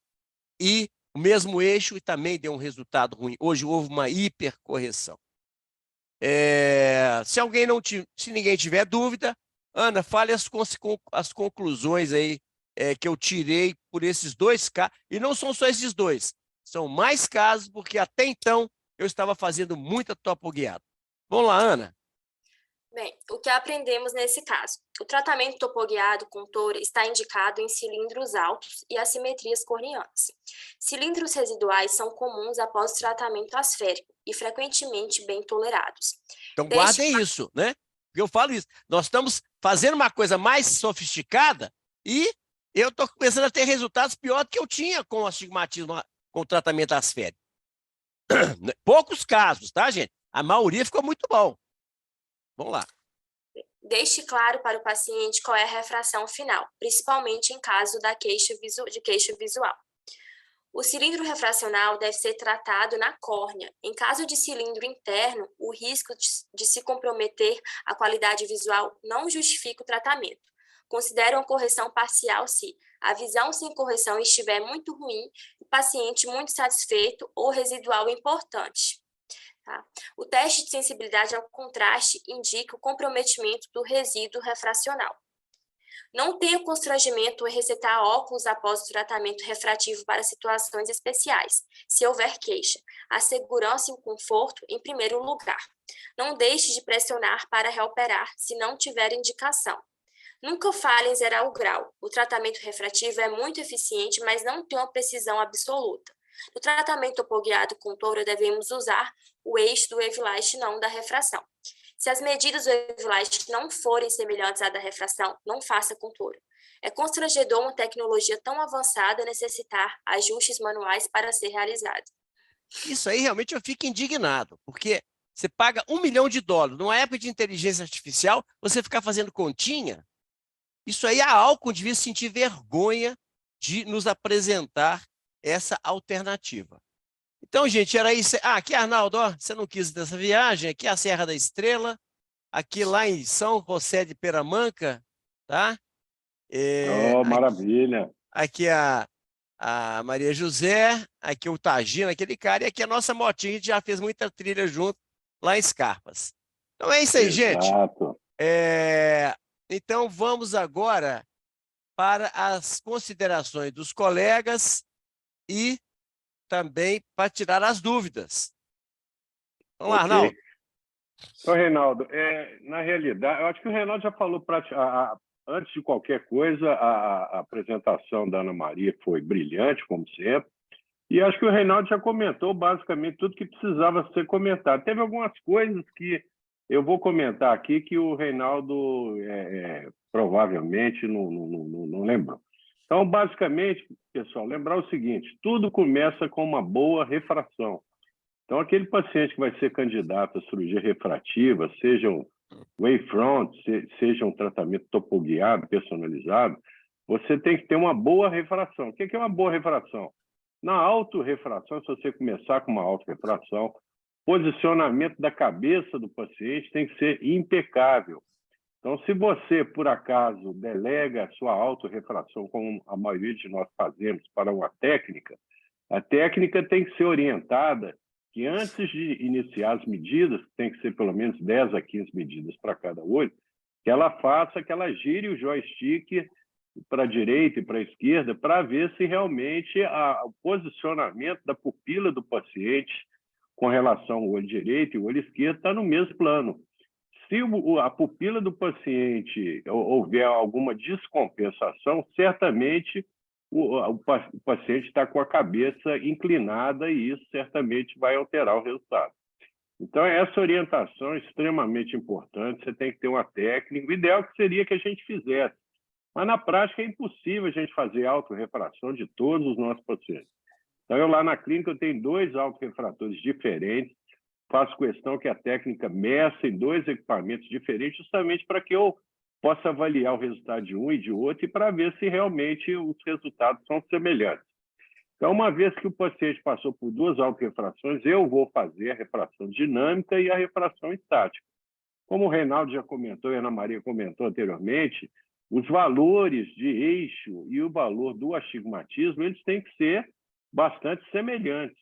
e o mesmo eixo, e também deu um resultado ruim. Hoje houve uma hipercorreção. Se ninguém tiver dúvida, Ana, fale as conclusões aí que eu tirei por esses dois casos. E não são só esses dois, são mais casos, porque até então eu estava fazendo muita topoguiada. Vamos lá, Ana. Bem, o que aprendemos nesse caso? O tratamento topoguiado com Tora está indicado em cilindros altos e assimetrias corneanas. Cilindros residuais são comuns após o tratamento asférico e frequentemente bem tolerados. Então, guardem isso, né? Porque eu falo isso. Nós estamos fazendo uma coisa mais sofisticada e eu estou começando a ter resultados piores do que eu tinha com o astigmatismo, com o tratamento asférico. Poucos casos, tá, gente? A maioria ficou muito bom. Vamos lá. Deixe claro para o paciente qual é a refração final, principalmente em caso de queixa visual. O cilindro refracional deve ser tratado na córnea. Em caso de cilindro interno, o risco de se comprometer a qualidade visual não justifica o tratamento. Considere uma correção parcial se a visão sem correção estiver muito ruim, o paciente muito satisfeito ou residual importante. Tá? O teste de sensibilidade ao contraste indica o comprometimento do resíduo refracional. Não tenha constrangimento em recetar óculos após o tratamento refrativo para situações especiais, se houver queixa. A segurança e o conforto em primeiro lugar. Não deixe de pressionar para reoperar se não tiver indicação. Nunca fale em zerar o grau. O tratamento refrativo é muito eficiente, mas não tem uma precisão absoluta. No tratamento topoguiado com Tora, devemos usar o eixo do wavelight, não da refração. Se as medidas do wavelight não forem semelhantes à da refração, não faça com Tora. É constrangedor uma tecnologia tão avançada necessitar ajustes manuais para ser realizada. Isso aí realmente eu fico indignado, porque você paga $1 milhão, numa época de inteligência artificial, você ficar fazendo continha. Isso aí a Alcon devia sentir vergonha de nos apresentar essa alternativa. Então, gente, era isso. Aqui, Arnaldo, ó, você não quis dessa viagem, aqui é a Serra da Estrela, aqui lá em São José de Peramanca, tá? Maravilha! Aqui a Maria José, aqui o Tagino, aquele cara, e aqui a nossa motinha, a gente já fez muita trilha junto lá em Scarpas. Então é isso aí, gente. Então, vamos agora para as considerações dos colegas e também para tirar as dúvidas. Vamos lá, Arnaldo. Então, Reinaldo, na realidade, eu acho que o Reinaldo já falou, antes de qualquer coisa, a apresentação da Ana Maria foi brilhante, como sempre, e acho que o Reinaldo já comentou basicamente tudo que precisava ser comentado. Teve algumas coisas que eu vou comentar aqui que o Reinaldo provavelmente não lembrou. Então, basicamente, pessoal, lembrar o seguinte, tudo começa com uma boa refração. Então, aquele paciente que vai ser candidato à cirurgia refrativa, seja um wavefront, seja um tratamento topoguiado, personalizado, você tem que ter uma boa refração. O que é uma boa refração? Na autorrefração, se você começar com uma autorrefração, posicionamento da cabeça do paciente tem que ser impecável. Então, se você, por acaso, delega a sua autorrefração, como a maioria de nós fazemos, para uma técnica, a técnica tem que ser orientada que antes de iniciar as medidas, tem que ser pelo menos 10 a 15 medidas para cada olho, que ela gire o joystick para a direita e para a esquerda para ver se realmente o posicionamento da pupila do paciente com relação ao olho direito e o olho esquerdo está no mesmo plano. Se a pupila do paciente houver alguma descompensação, certamente o paciente está com a cabeça inclinada e isso certamente vai alterar o resultado. Então, essa orientação é extremamente importante, você tem que ter uma técnica. O ideal que seria que a gente fizesse, mas na prática é impossível a gente fazer autorrefração de todos os nossos pacientes. Então, eu lá na clínica eu tenho 2 autorrefratores diferentes, faço questão que a técnica meça em 2 equipamentos diferentes, justamente para que eu possa avaliar o resultado de um e de outro e para ver se realmente os resultados são semelhantes. Então, uma vez que o paciente passou por 2 autorrefrações, eu vou fazer a refração dinâmica e a refração estática. Como o Reinaldo já comentou e a Ana Maria comentou anteriormente, os valores de eixo e o valor do astigmatismo eles têm que ser bastante semelhantes.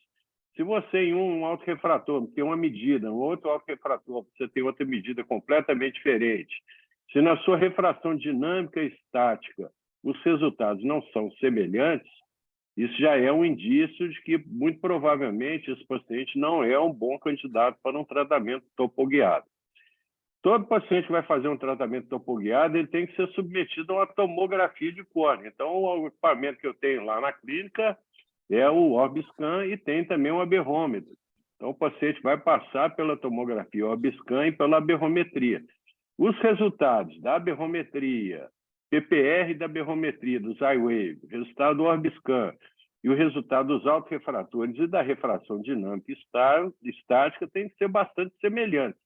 Se você em um autorrefrator tem uma medida, no outro autorrefrator você tem outra medida completamente diferente, se na sua refração dinâmica e estática os resultados não são semelhantes, isso já é um indício de que, muito provavelmente, esse paciente não é um bom candidato para um tratamento topoguiado. Todo paciente que vai fazer um tratamento topoguiado, ele tem que ser submetido a uma tomografia de córnea. Então, o equipamento que eu tenho lá na clínica é o Orbiscan e tem também um aberrômetro. Então, o paciente vai passar pela tomografia Orbiscan e pela aberrometria. Os resultados da aberrometria, PPR da aberrometria, dos iWave, resultado do Orbiscan e o resultado dos autorrefratores e da refração dinâmica e estática tem que ser bastante semelhantes.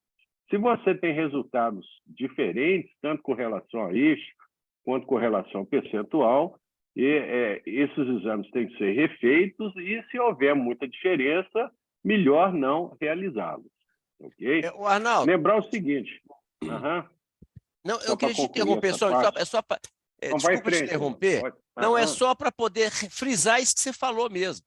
Se você tem resultados diferentes, tanto com relação a eixo quanto com relação ao percentual, esses exames têm que ser refeitos e, se houver muita diferença, melhor não realizá-los. Ok? Arnaldo, Lembrar o seguinte... Não, eu queria te interromper, desculpa te interromper, não é só para poder frisar isso que você falou mesmo.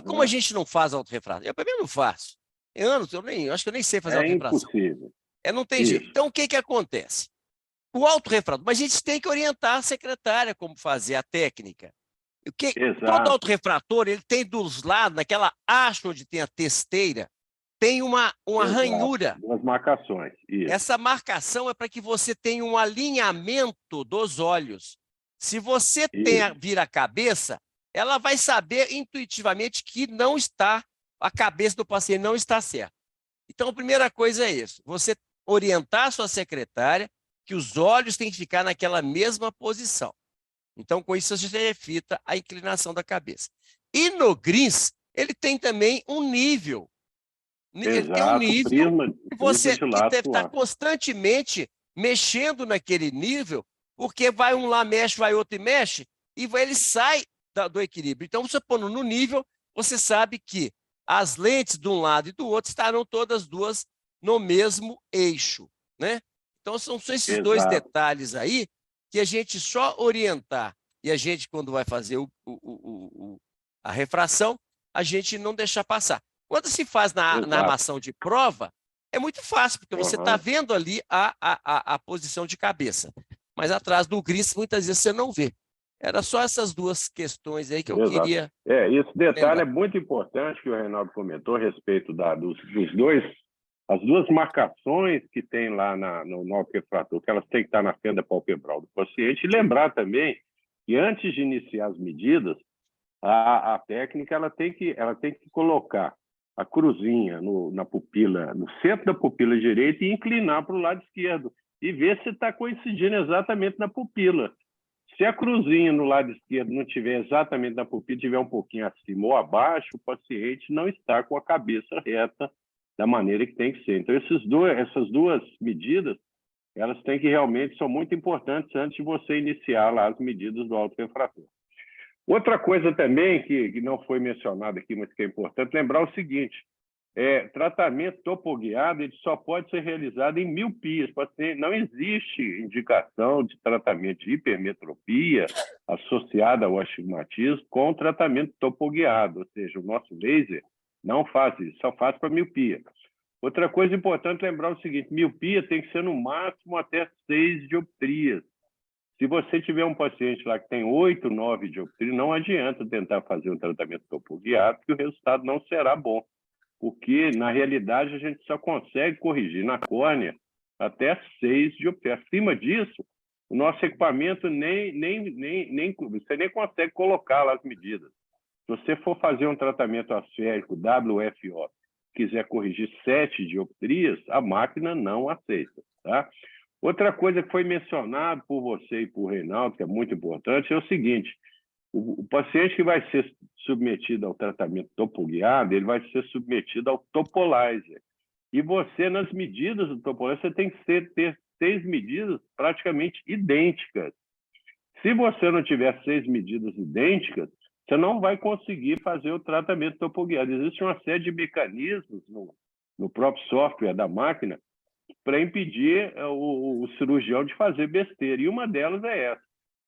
Como a gente não faz autorrefração, eu também não faço. Em anos, acho que eu nem sei fazer autorrefração. É impossível. Não tem jeito. Então, o que acontece? O autorrefrator, mas a gente tem que orientar a secretária como fazer a técnica. Todo autorrefrator, ele tem dos lados, naquela haste onde tem a testeira, tem uma ranhura. 2 marcações. Isso. Essa marcação é para que você tenha um alinhamento dos olhos. Se você vira a cabeça, ela vai saber intuitivamente que não está, a cabeça do paciente não está certa. Então, a primeira coisa é isso, você orientar a sua secretária que os olhos têm que ficar naquela mesma posição. Então, com isso, você refita a inclinação da cabeça. E no GRINS, ele tem também um nível. Ele tem um nível que você deve estar constantemente mexendo naquele nível, porque vai um lá, mexe, vai outro e mexe, e ele sai do equilíbrio. Então, você pondo no nível, você sabe que as lentes de um lado e do outro estarão todas duas no mesmo eixo, né? Então, são esses 2 detalhes aí que a gente só orientar, e a gente, quando vai fazer a refração, a gente não deixar passar. Quando se faz na armação de prova, é muito fácil, porque você está vendo ali a posição de cabeça. Mas atrás do GRIS, muitas vezes você não vê. Era só essas 2 questões aí que eu queria... Esse detalhe é muito importante que o Reinaldo comentou a respeito as 2 marcações que tem lá no autorrefrator, que elas têm que estar na fenda palpebral do paciente. E lembrar também que antes de iniciar as medidas, a técnica ela tem que colocar a cruzinha na pupila, no centro da pupila direita e inclinar para o lado esquerdo e ver se está coincidindo exatamente na pupila. Se a cruzinha no lado esquerdo não estiver exatamente na pupila, estiver um pouquinho acima ou abaixo, o paciente não está com a cabeça reta da maneira que tem que ser. Então, essas duas medidas, elas têm que realmente são muito importantes antes de você iniciar lá as medidas do autorrefrator. Outra coisa também que não foi mencionada aqui, mas que é importante, lembrar o seguinte, tratamento topoguiado ele só pode ser realizado em miopias. Não existe indicação de tratamento de hipermetropia associada ao astigmatismo com tratamento topoguiado, ou seja, o nosso laser não faz isso, só faz para miopia. Outra coisa importante é lembrar o seguinte, miopia tem que ser no máximo até 6 dioptrias. Se você tiver um paciente lá que tem 8, 9 dioptrias, não adianta tentar fazer um tratamento topoguiado, porque o resultado não será bom. Porque, na realidade, a gente só consegue corrigir na córnea até 6 dioptrias. Acima disso, o nosso equipamento você nem consegue colocar lá as medidas. Se você for fazer um tratamento asférico, WFO, quiser corrigir 7 dioptrias, a máquina não aceita, tá? Outra coisa que foi mencionado por você e por Reinaldo, que é muito importante, é o seguinte: o paciente que vai ser submetido ao tratamento topoguiado, ele vai ser submetido ao topolizer. E você, nas medidas do topolizer, você tem que ter 6 medidas praticamente idênticas. Se você não tiver 6 medidas idênticas, você não vai conseguir fazer o tratamento topoguiado. Existe uma série de mecanismos no próprio software da máquina para impedir o cirurgião de fazer besteira. E uma delas é essa.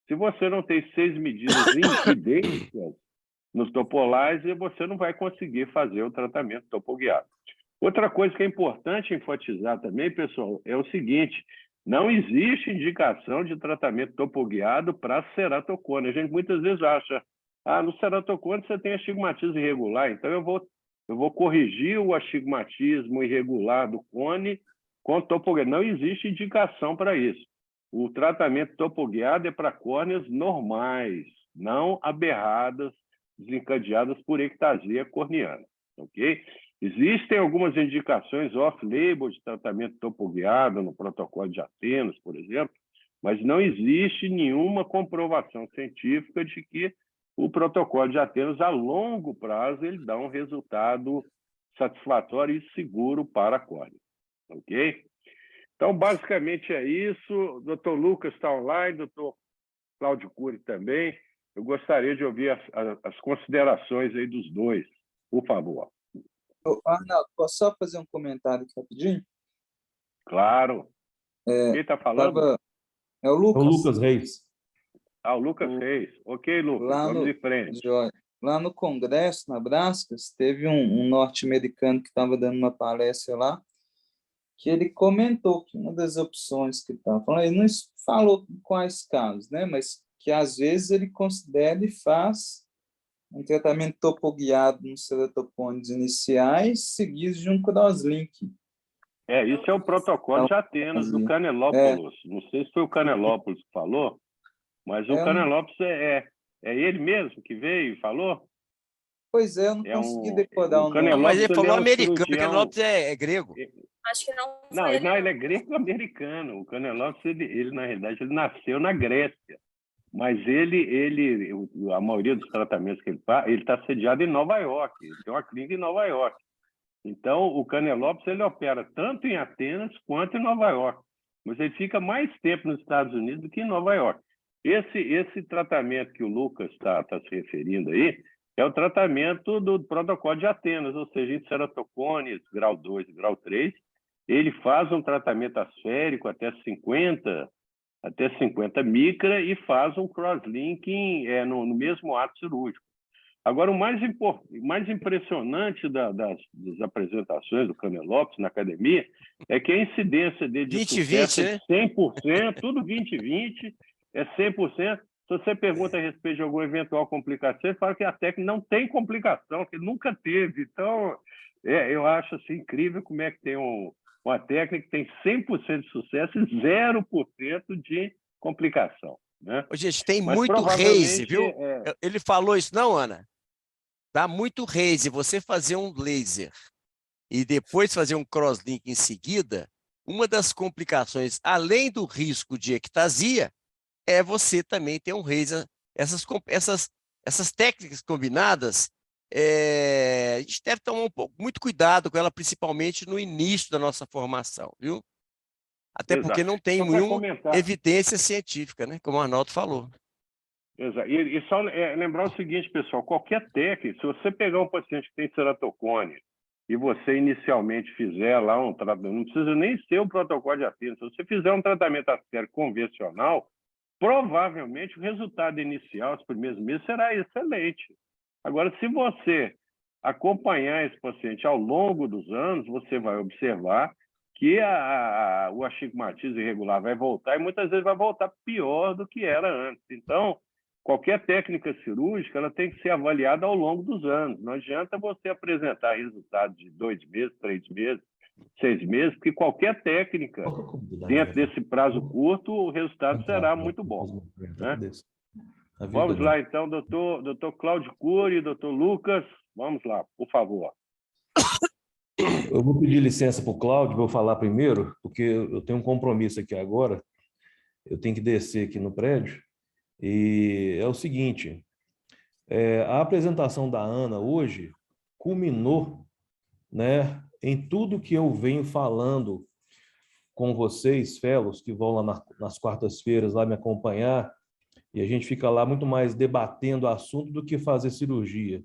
Se você não tem 6 medidas idênticas no topolizer, você não vai conseguir fazer o tratamento topoguiado. Outra coisa que é importante enfatizar também, pessoal, é o seguinte: não existe indicação de tratamento topoguiado para ceratocone. A gente muitas vezes acha, no ceratocone você tem astigmatismo irregular, então eu vou corrigir o astigmatismo irregular do cone com topoguiado. Não existe indicação para isso. O tratamento topoguiado é para córneas normais, não aberradas, desencadeadas por ectasia corneana, ok? Existem algumas indicações off-label de tratamento topoguiado no protocolo de Atenas, por exemplo, mas não existe nenhuma comprovação científica de que o protocolo de Atenas, a longo prazo, ele dá um resultado satisfatório e seguro para a córnea, ok? Então, basicamente é isso. O doutor Lucas está online, o doutor Cláudio Cury também. Eu gostaria de ouvir as considerações aí dos dois, por favor. Arnaldo, posso só fazer um comentário aqui rapidinho? Claro. Quem está falando? É o Lucas. É o Lucas Reis. O Lucas Reis. Ok, Lucas, vamos em frente. Lá no Congresso, na Brascas, teve um norte-americano que estava dando uma palestra lá, que ele comentou que uma das opções que estava falando, ele não falou quais casos, né? Mas que às vezes ele considera e faz um tratamento topoguiado nos ceratocones iniciais, seguidos de um crosslink. Isso é o protocolo de Atenas, do Canelópolis. Não sei se foi o Canelópolis que falou, mas o Canelópolis é ele mesmo que veio e falou? Pois é, eu não consegui decorar o nome. Mas ele falou americano, o Canelópolis é grego. Acho que não. Não, ele é grego-americano. O Canelópolis, ele, na realidade, ele nasceu na Grécia. Mas a maioria dos tratamentos que ele faz, ele está sediado em Nova York. Ele tem uma clínica em Nova York. Então, o Canelópolis, ele opera tanto em Atenas quanto em Nova York. Mas ele fica mais tempo nos Estados Unidos do que em Nova York. Esse tratamento que o Lucas está se referindo aí é o tratamento do protocolo de Atenas, ou seja, em ceratocones, grau 2 e grau 3, ele faz um tratamento asférico até 50 micra e faz um crosslinking no mesmo ato cirúrgico. Agora, o mais impressionante das apresentações do Canelópolis na academia é que a incidência de 20, sucesso 20, é de 100%, tudo 20-20, é 100%. Se você pergunta a respeito de alguma eventual complicação, ele fala que a técnica não tem complicação, que nunca teve. Então, eu acho assim, incrível como é que tem uma técnica que tem 100% de sucesso e 0% de complicação, né? Gente, tem Mas muito raise, viu? Ele falou isso, não, Ana? Dá muito raise você fazer um laser e depois fazer um crosslink em seguida. Uma das complicações, além do risco de ectasia, é você também ter um raise. Essas técnicas combinadas, a gente deve tomar muito cuidado com ela, principalmente no início da nossa formação, viu? Até porque não tem nenhuma evidência científica, né? Como o Arnaldo falou. Exato. E só lembrar o seguinte, pessoal, qualquer técnica, se você pegar um paciente que tem ceratocone e você inicialmente fizer lá um tratamento, não precisa nem ser o protocolo de Atenas, se você fizer um tratamento asférico convencional, provavelmente o resultado inicial, os primeiros meses, será excelente. Agora, se você acompanhar esse paciente ao longo dos anos, você vai observar que o astigmatismo irregular vai voltar e muitas vezes vai voltar pior do que era antes. Então, qualquer técnica cirúrgica ela tem que ser avaliada ao longo dos anos. Não adianta você apresentar resultados de 2 meses, 3 meses, 6 meses, porque qualquer técnica, dentro desse prazo curto, o resultado será muito bom, né? Vamos lá, então, doutor Cláudio Cury, doutor Lucas, vamos lá, por favor. Eu vou pedir licença para o Cláudio, vou falar primeiro, porque eu tenho um compromisso aqui agora, eu tenho que descer aqui no prédio, e é o seguinte, a apresentação da Ana hoje culminou, né, em tudo que eu venho falando com vocês, fellows, que vão lá nas quartas-feiras lá me acompanhar, e a gente fica lá muito mais debatendo o assunto do que fazer cirurgia.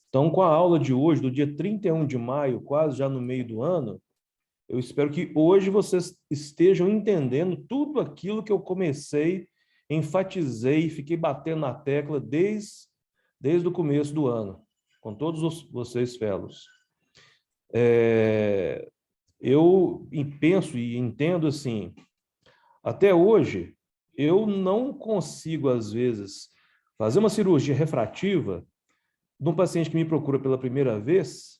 Então, com a aula de hoje, do dia 31 de maio, quase já no meio do ano, eu espero que hoje vocês estejam entendendo tudo aquilo que eu comecei, enfatizei, fiquei batendo na tecla desde o começo do ano, com todos vocês, fellows. Eu penso e entendo assim, até hoje, eu não consigo, às vezes, fazer uma cirurgia refrativa de um paciente que me procura pela primeira vez,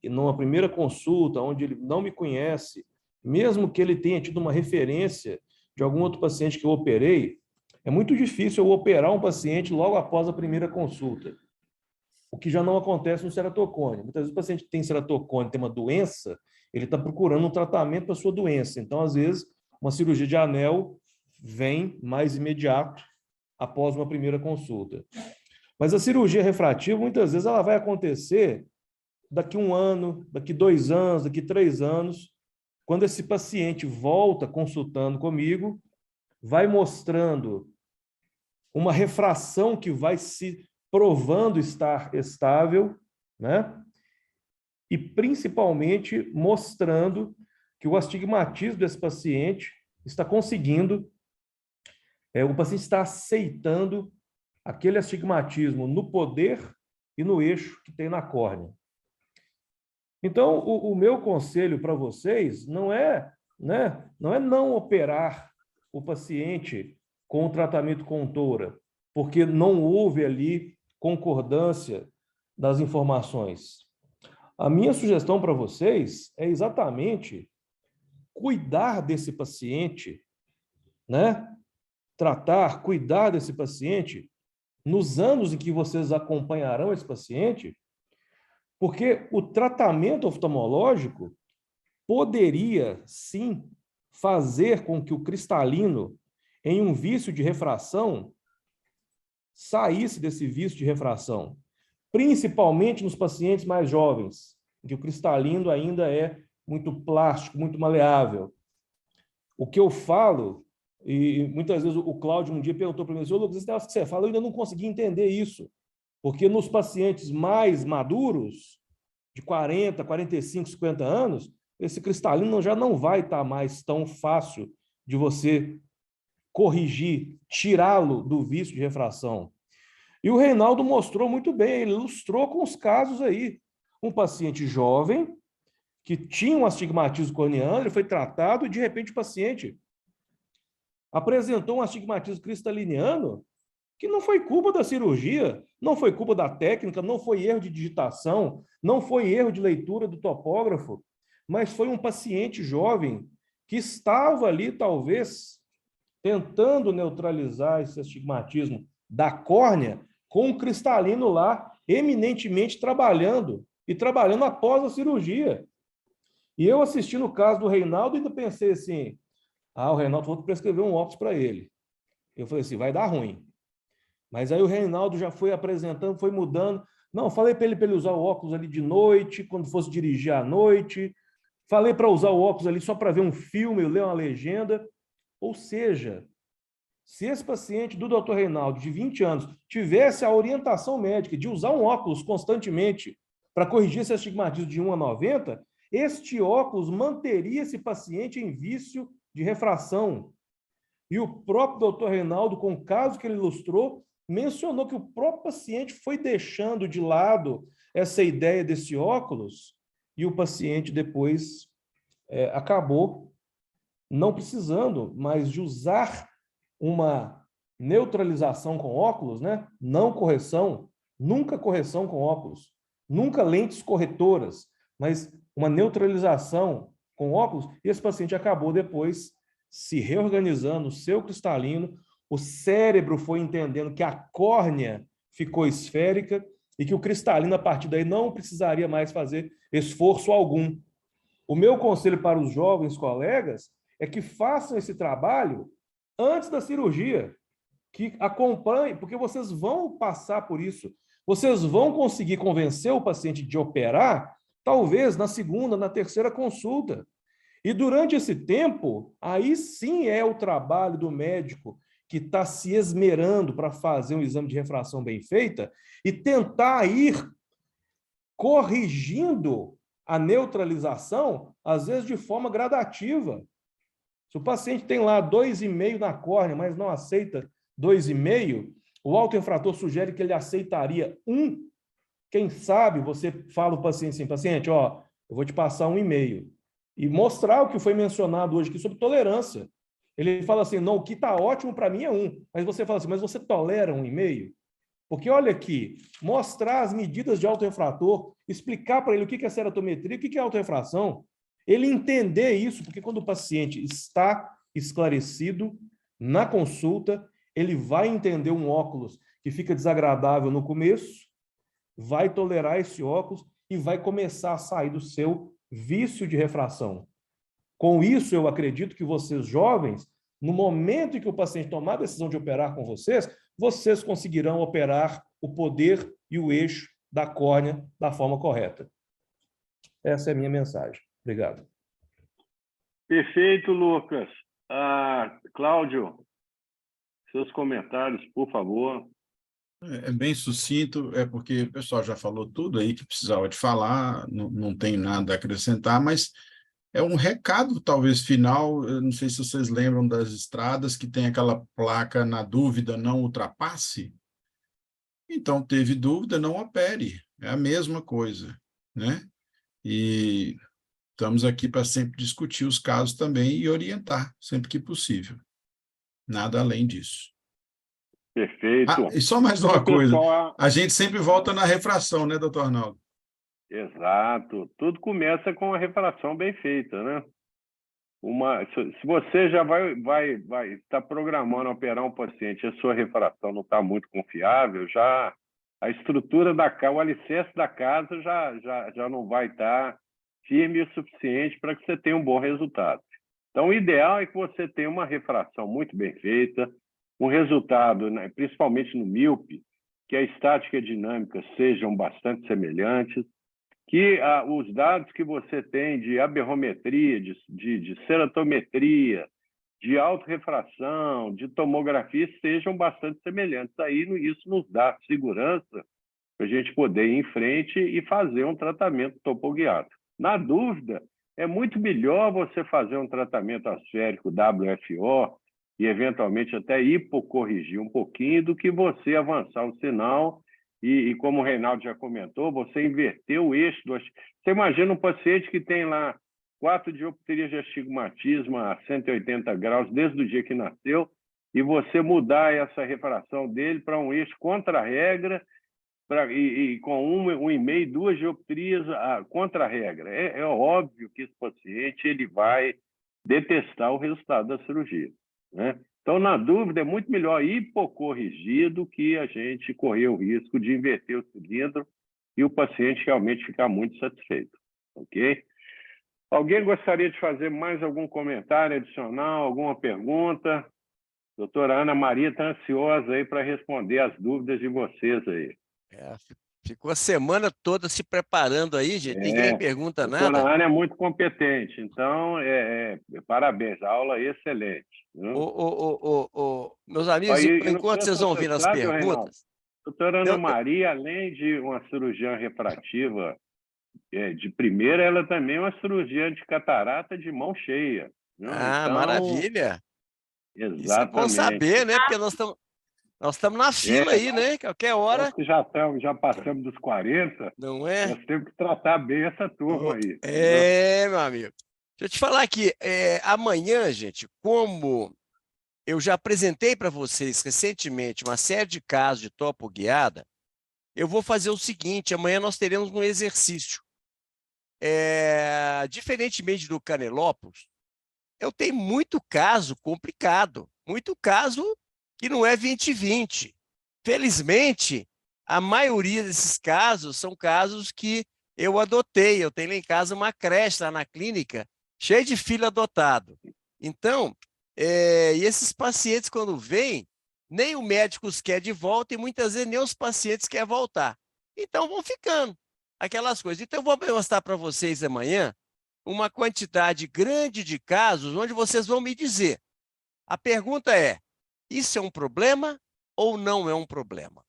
e numa primeira consulta, onde ele não me conhece, mesmo que ele tenha tido uma referência de algum outro paciente que eu operei, é muito difícil eu operar um paciente logo após a primeira consulta, o que já não acontece no ceratocone. Muitas vezes o paciente que tem ceratocone, tem uma doença, ele está procurando um tratamento para a sua doença. Então, às vezes, uma cirurgia de anel vem mais imediato após uma primeira consulta. Mas a cirurgia refrativa, muitas vezes, ela vai acontecer daqui 1 ano, daqui 2 anos, daqui 3 anos, quando esse paciente volta consultando comigo, vai mostrando uma refração que vai se provando estar estável, né? E principalmente mostrando que o astigmatismo desse paciente está conseguindo, o paciente está aceitando aquele astigmatismo no poder e no eixo que tem na córnea. Então, o meu conselho para vocês não é não operar o paciente com o tratamento com Toura, porque não houve ali concordância das informações. A minha sugestão para vocês é exatamente cuidar desse paciente, né? Tratar, cuidar desse paciente nos anos em que vocês acompanharão esse paciente, porque o tratamento oftalmológico poderia, sim, fazer com que o cristalino, em um vício de refração, saísse desse vício de refração, principalmente nos pacientes mais jovens, em que o cristalino ainda é muito plástico, muito maleável. O que eu falo, e muitas vezes o Cláudio um dia perguntou para mim, Lucas, esse negócio que você fala, eu ainda não consegui entender isso, porque nos pacientes mais maduros, de 40, 45, 50 anos, esse cristalino já não vai estar mais tão fácil de você corrigir, tirá-lo do vício de refração. E o Reinaldo mostrou muito bem, ele ilustrou com os casos aí. Um paciente jovem, que tinha um astigmatismo corneano, ele foi tratado e, de repente, o paciente apresentou um astigmatismo cristaliniano que não foi culpa da cirurgia, não foi culpa da técnica, não foi erro de digitação, não foi erro de leitura do topógrafo, mas foi um paciente jovem que estava ali, talvez, tentando neutralizar esse astigmatismo da córnea com o cristalino lá, eminentemente trabalhando, e trabalhando após a cirurgia. E eu, assistindo o caso do Reinaldo, ainda pensei assim, o Reinaldo vou prescrever um óculos para ele. Eu falei assim, vai dar ruim. Mas aí o Reinaldo já foi apresentando, foi mudando. Não, falei para ele usar o óculos ali de noite, quando fosse dirigir à noite. Falei para usar o óculos ali só para ver um filme, ler uma legenda. Ou seja, se esse paciente do Dr. Reinaldo, de 20 anos, tivesse a orientação médica de usar um óculos constantemente para corrigir esse astigmatismo de 1 a 90, este óculos manteria esse paciente em vício de refração. E o próprio Dr. Reinaldo, com o caso que ele ilustrou, mencionou que o próprio paciente foi deixando de lado essa ideia desse óculos e o paciente depois acabou não precisando mais de usar uma neutralização com óculos, né? Não correção, nunca correção com óculos, nunca lentes corretoras, mas uma neutralização com óculos, e esse paciente acabou depois se reorganizando, o seu cristalino, o cérebro foi entendendo que a córnea ficou esférica e que o cristalino, a partir daí, não precisaria mais fazer esforço algum. O meu conselho para os jovens colegas é que façam esse trabalho antes da cirurgia, que acompanhem, porque vocês vão passar por isso. Vocês vão conseguir convencer o paciente de operar, talvez na segunda, na terceira consulta. E durante esse tempo, aí sim é o trabalho do médico que está se esmerando para fazer um exame de refração bem feita e tentar ir corrigindo a neutralização, às vezes de forma gradativa. Se o paciente tem lá 2,5 na córnea, mas não aceita 2,5, o autoinfrator sugere que ele aceitaria 1. Quem sabe você fala ao paciente assim, paciente, ó, eu vou te passar 1,5. E mostrar o que foi mencionado hoje aqui sobre tolerância. Ele fala assim, não, o que está ótimo para mim é 1. Mas você fala assim, mas você tolera 1,5? Porque olha aqui, mostrar as medidas de autoinfrator, explicar para ele o que é ceratometria, o que é autorrefração, ele entender isso, porque quando o paciente está esclarecido na consulta, ele vai entender um óculos que fica desagradável no começo, vai tolerar esse óculos e vai começar a sair do seu vício de refração. Com isso, eu acredito que vocês jovens, no momento em que o paciente tomar a decisão de operar com vocês, vocês conseguirão operar o poder e o eixo da córnea da forma correta. Essa é a minha mensagem. Obrigado. Perfeito, Lucas. Cláudio, seus comentários, por favor. É bem sucinto, porque o pessoal já falou tudo aí que precisava de falar, não tem nada a acrescentar, mas é um recado, talvez, final. Eu não sei se vocês lembram das estradas que tem aquela placa, na dúvida, não ultrapasse. Então, teve dúvida, não opere. É a mesma coisa, né? E estamos aqui para sempre discutir os casos também e orientar, sempre que possível. Nada além disso. Perfeito. E só mais uma coisa. A gente sempre volta na refração, né, doutor Arnaldo? Exato. Tudo começa com a refração bem feita, né? Se você já vai estar programando operar um paciente e a sua refração não está muito confiável, já a estrutura da casa, o alicerce da casa já não vai estar firme o suficiente para que você tenha um bom resultado. Então, o ideal é que você tenha uma refração muito bem feita, um resultado, né, principalmente no míope, que a estática e a dinâmica sejam bastante semelhantes, que os dados que você tem de aberrometria, de ceratometria, de autorrefração, de tomografia, sejam bastante semelhantes. Aí isso nos dá segurança para a gente poder ir em frente e fazer um tratamento topoguiado. Na dúvida, é muito melhor você fazer um tratamento asférico WFO e, eventualmente, até hipocorrigir um pouquinho do que você avançar o sinal e como o Reinaldo já comentou, você inverter o eixo. Você imagina um paciente que tem lá 4 dioptrias de astigmatismo a 180 graus desde o dia que nasceu e você mudar essa refração dele para um eixo contra a regra e com 1,5, 2 dioptrias contra a regra. É óbvio que esse paciente ele vai detestar o resultado da cirurgia, né? Então, na dúvida, é muito melhor hipocorrigir do que a gente correr o risco de inverter o cilindro e o paciente realmente ficar muito satisfeito, ok? Alguém gostaria de fazer mais algum comentário adicional, alguma pergunta? Doutora Ana Maria está ansiosa aí para responder as dúvidas de vocês aí. Ficou a semana toda se preparando aí, gente. Ninguém pergunta nada. A doutora Ana é muito competente, então, parabéns, a aula é excelente. Meus amigos, enquanto vocês vão ouvindo as perguntas... Reinaldo, doutora Ana Maria, além de uma cirurgiã refrativa de primeira, ela também é uma cirurgiã de catarata de mão cheia. Viu? Então, maravilha! Exatamente. Isso é bom saber, né? Porque nós estamos na fila aí, né? Qualquer hora... Nós que já passamos dos 40, não é? Nós temos que tratar bem essa turma aí. Meu amigo. Deixa eu te falar aqui, amanhã, gente, como eu já apresentei para vocês recentemente uma série de casos de topo guiada, eu vou fazer o seguinte, amanhã nós teremos um exercício. Diferentemente do Canelópolis, eu tenho muito caso complicado, muito caso que não é 20/20. Felizmente, a maioria desses casos são casos que eu adotei, eu tenho lá em casa uma creche lá na clínica, cheia de filho adotado. Então, e esses pacientes, quando vêm, nem o médico os quer de volta e muitas vezes nem os pacientes querem voltar. Então, vão ficando aquelas coisas. Então, eu vou mostrar para vocês amanhã uma quantidade grande de casos onde vocês vão me dizer. A pergunta é, isso é um problema ou não é um problema?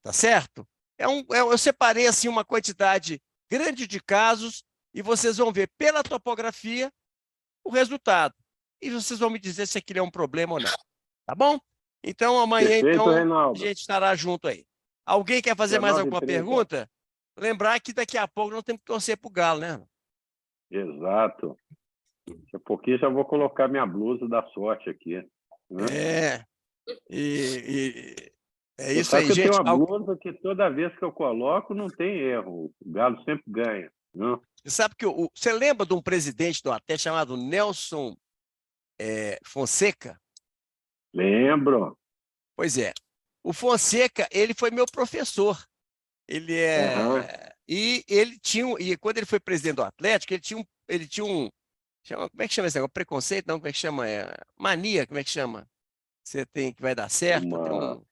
Tá certo? Eu separei assim uma quantidade grande de casos e vocês vão ver pela topografia o resultado. E vocês vão me dizer se aquilo é um problema ou não. Tá bom? Então, amanhã, Perfeito, então, a Reinaldo. gente estará junto aí. Alguém quer fazer mais alguma 19h30. pergunta? Lembrar que daqui a pouco nós temos que torcer para o Galo, né? Exato. Daqui a pouquinho já vou colocar minha blusa da sorte aqui. Né? É Você isso sabe aí, que eu gente. tenho uma blusa que toda vez que eu coloco não tem erro. O Galo sempre ganha. Né? Você sabe que você lembra de um presidente do Atlético chamado Nelson Fonseca? Lembro. Pois é. O Fonseca, ele foi meu professor. Ele E ele e quando ele foi presidente do Atlético, ele tinha um como é que chama esse negócio? Preconceito? Não, como é que chama? Mania, como é que chama? Você tem que vai dar certo, tem um.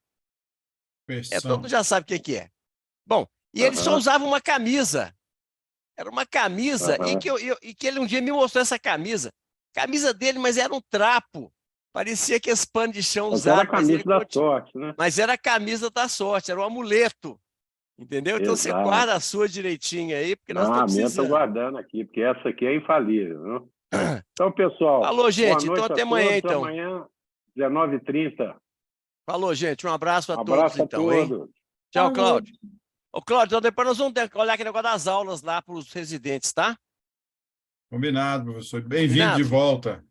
Todo mundo já sabe o que é. Bom, e ele só usava uma camisa. Era uma camisa e que ele um dia me mostrou essa camisa. Camisa dele, mas era um trapo. Parecia que esse pano de chão Mas usado. era a camisa da sorte, né? Mas era a camisa da sorte, era um amuleto. Entendeu? Então você Exato. guarda a sua direitinho aí, porque nós estamos A minha precisando. estou guardando aqui, porque essa aqui é infalível. Viu? Então, pessoal, Falou, gente. boa noite Então até a amanhã, todos. então. Amanhã, 19h30. Falou, gente. Um abraço a Um todos, abraço a então, hein? todos. Tchau, Cláudio. Ô, Cláudio, então depois nós vamos olhar aquele negócio das aulas lá para os residentes, tá? Combinado, professor. Bem-vindo de volta.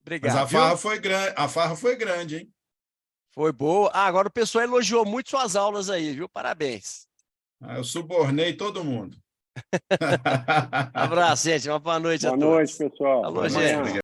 Obrigado. Mas a farra foi grande, hein? Foi boa. Agora o pessoal elogiou muito suas aulas aí, viu? Parabéns. Eu subornei todo mundo. Abraço, gente. Uma boa noite a todos. Boa noite, pessoal. Falou, Até amanhã. gente.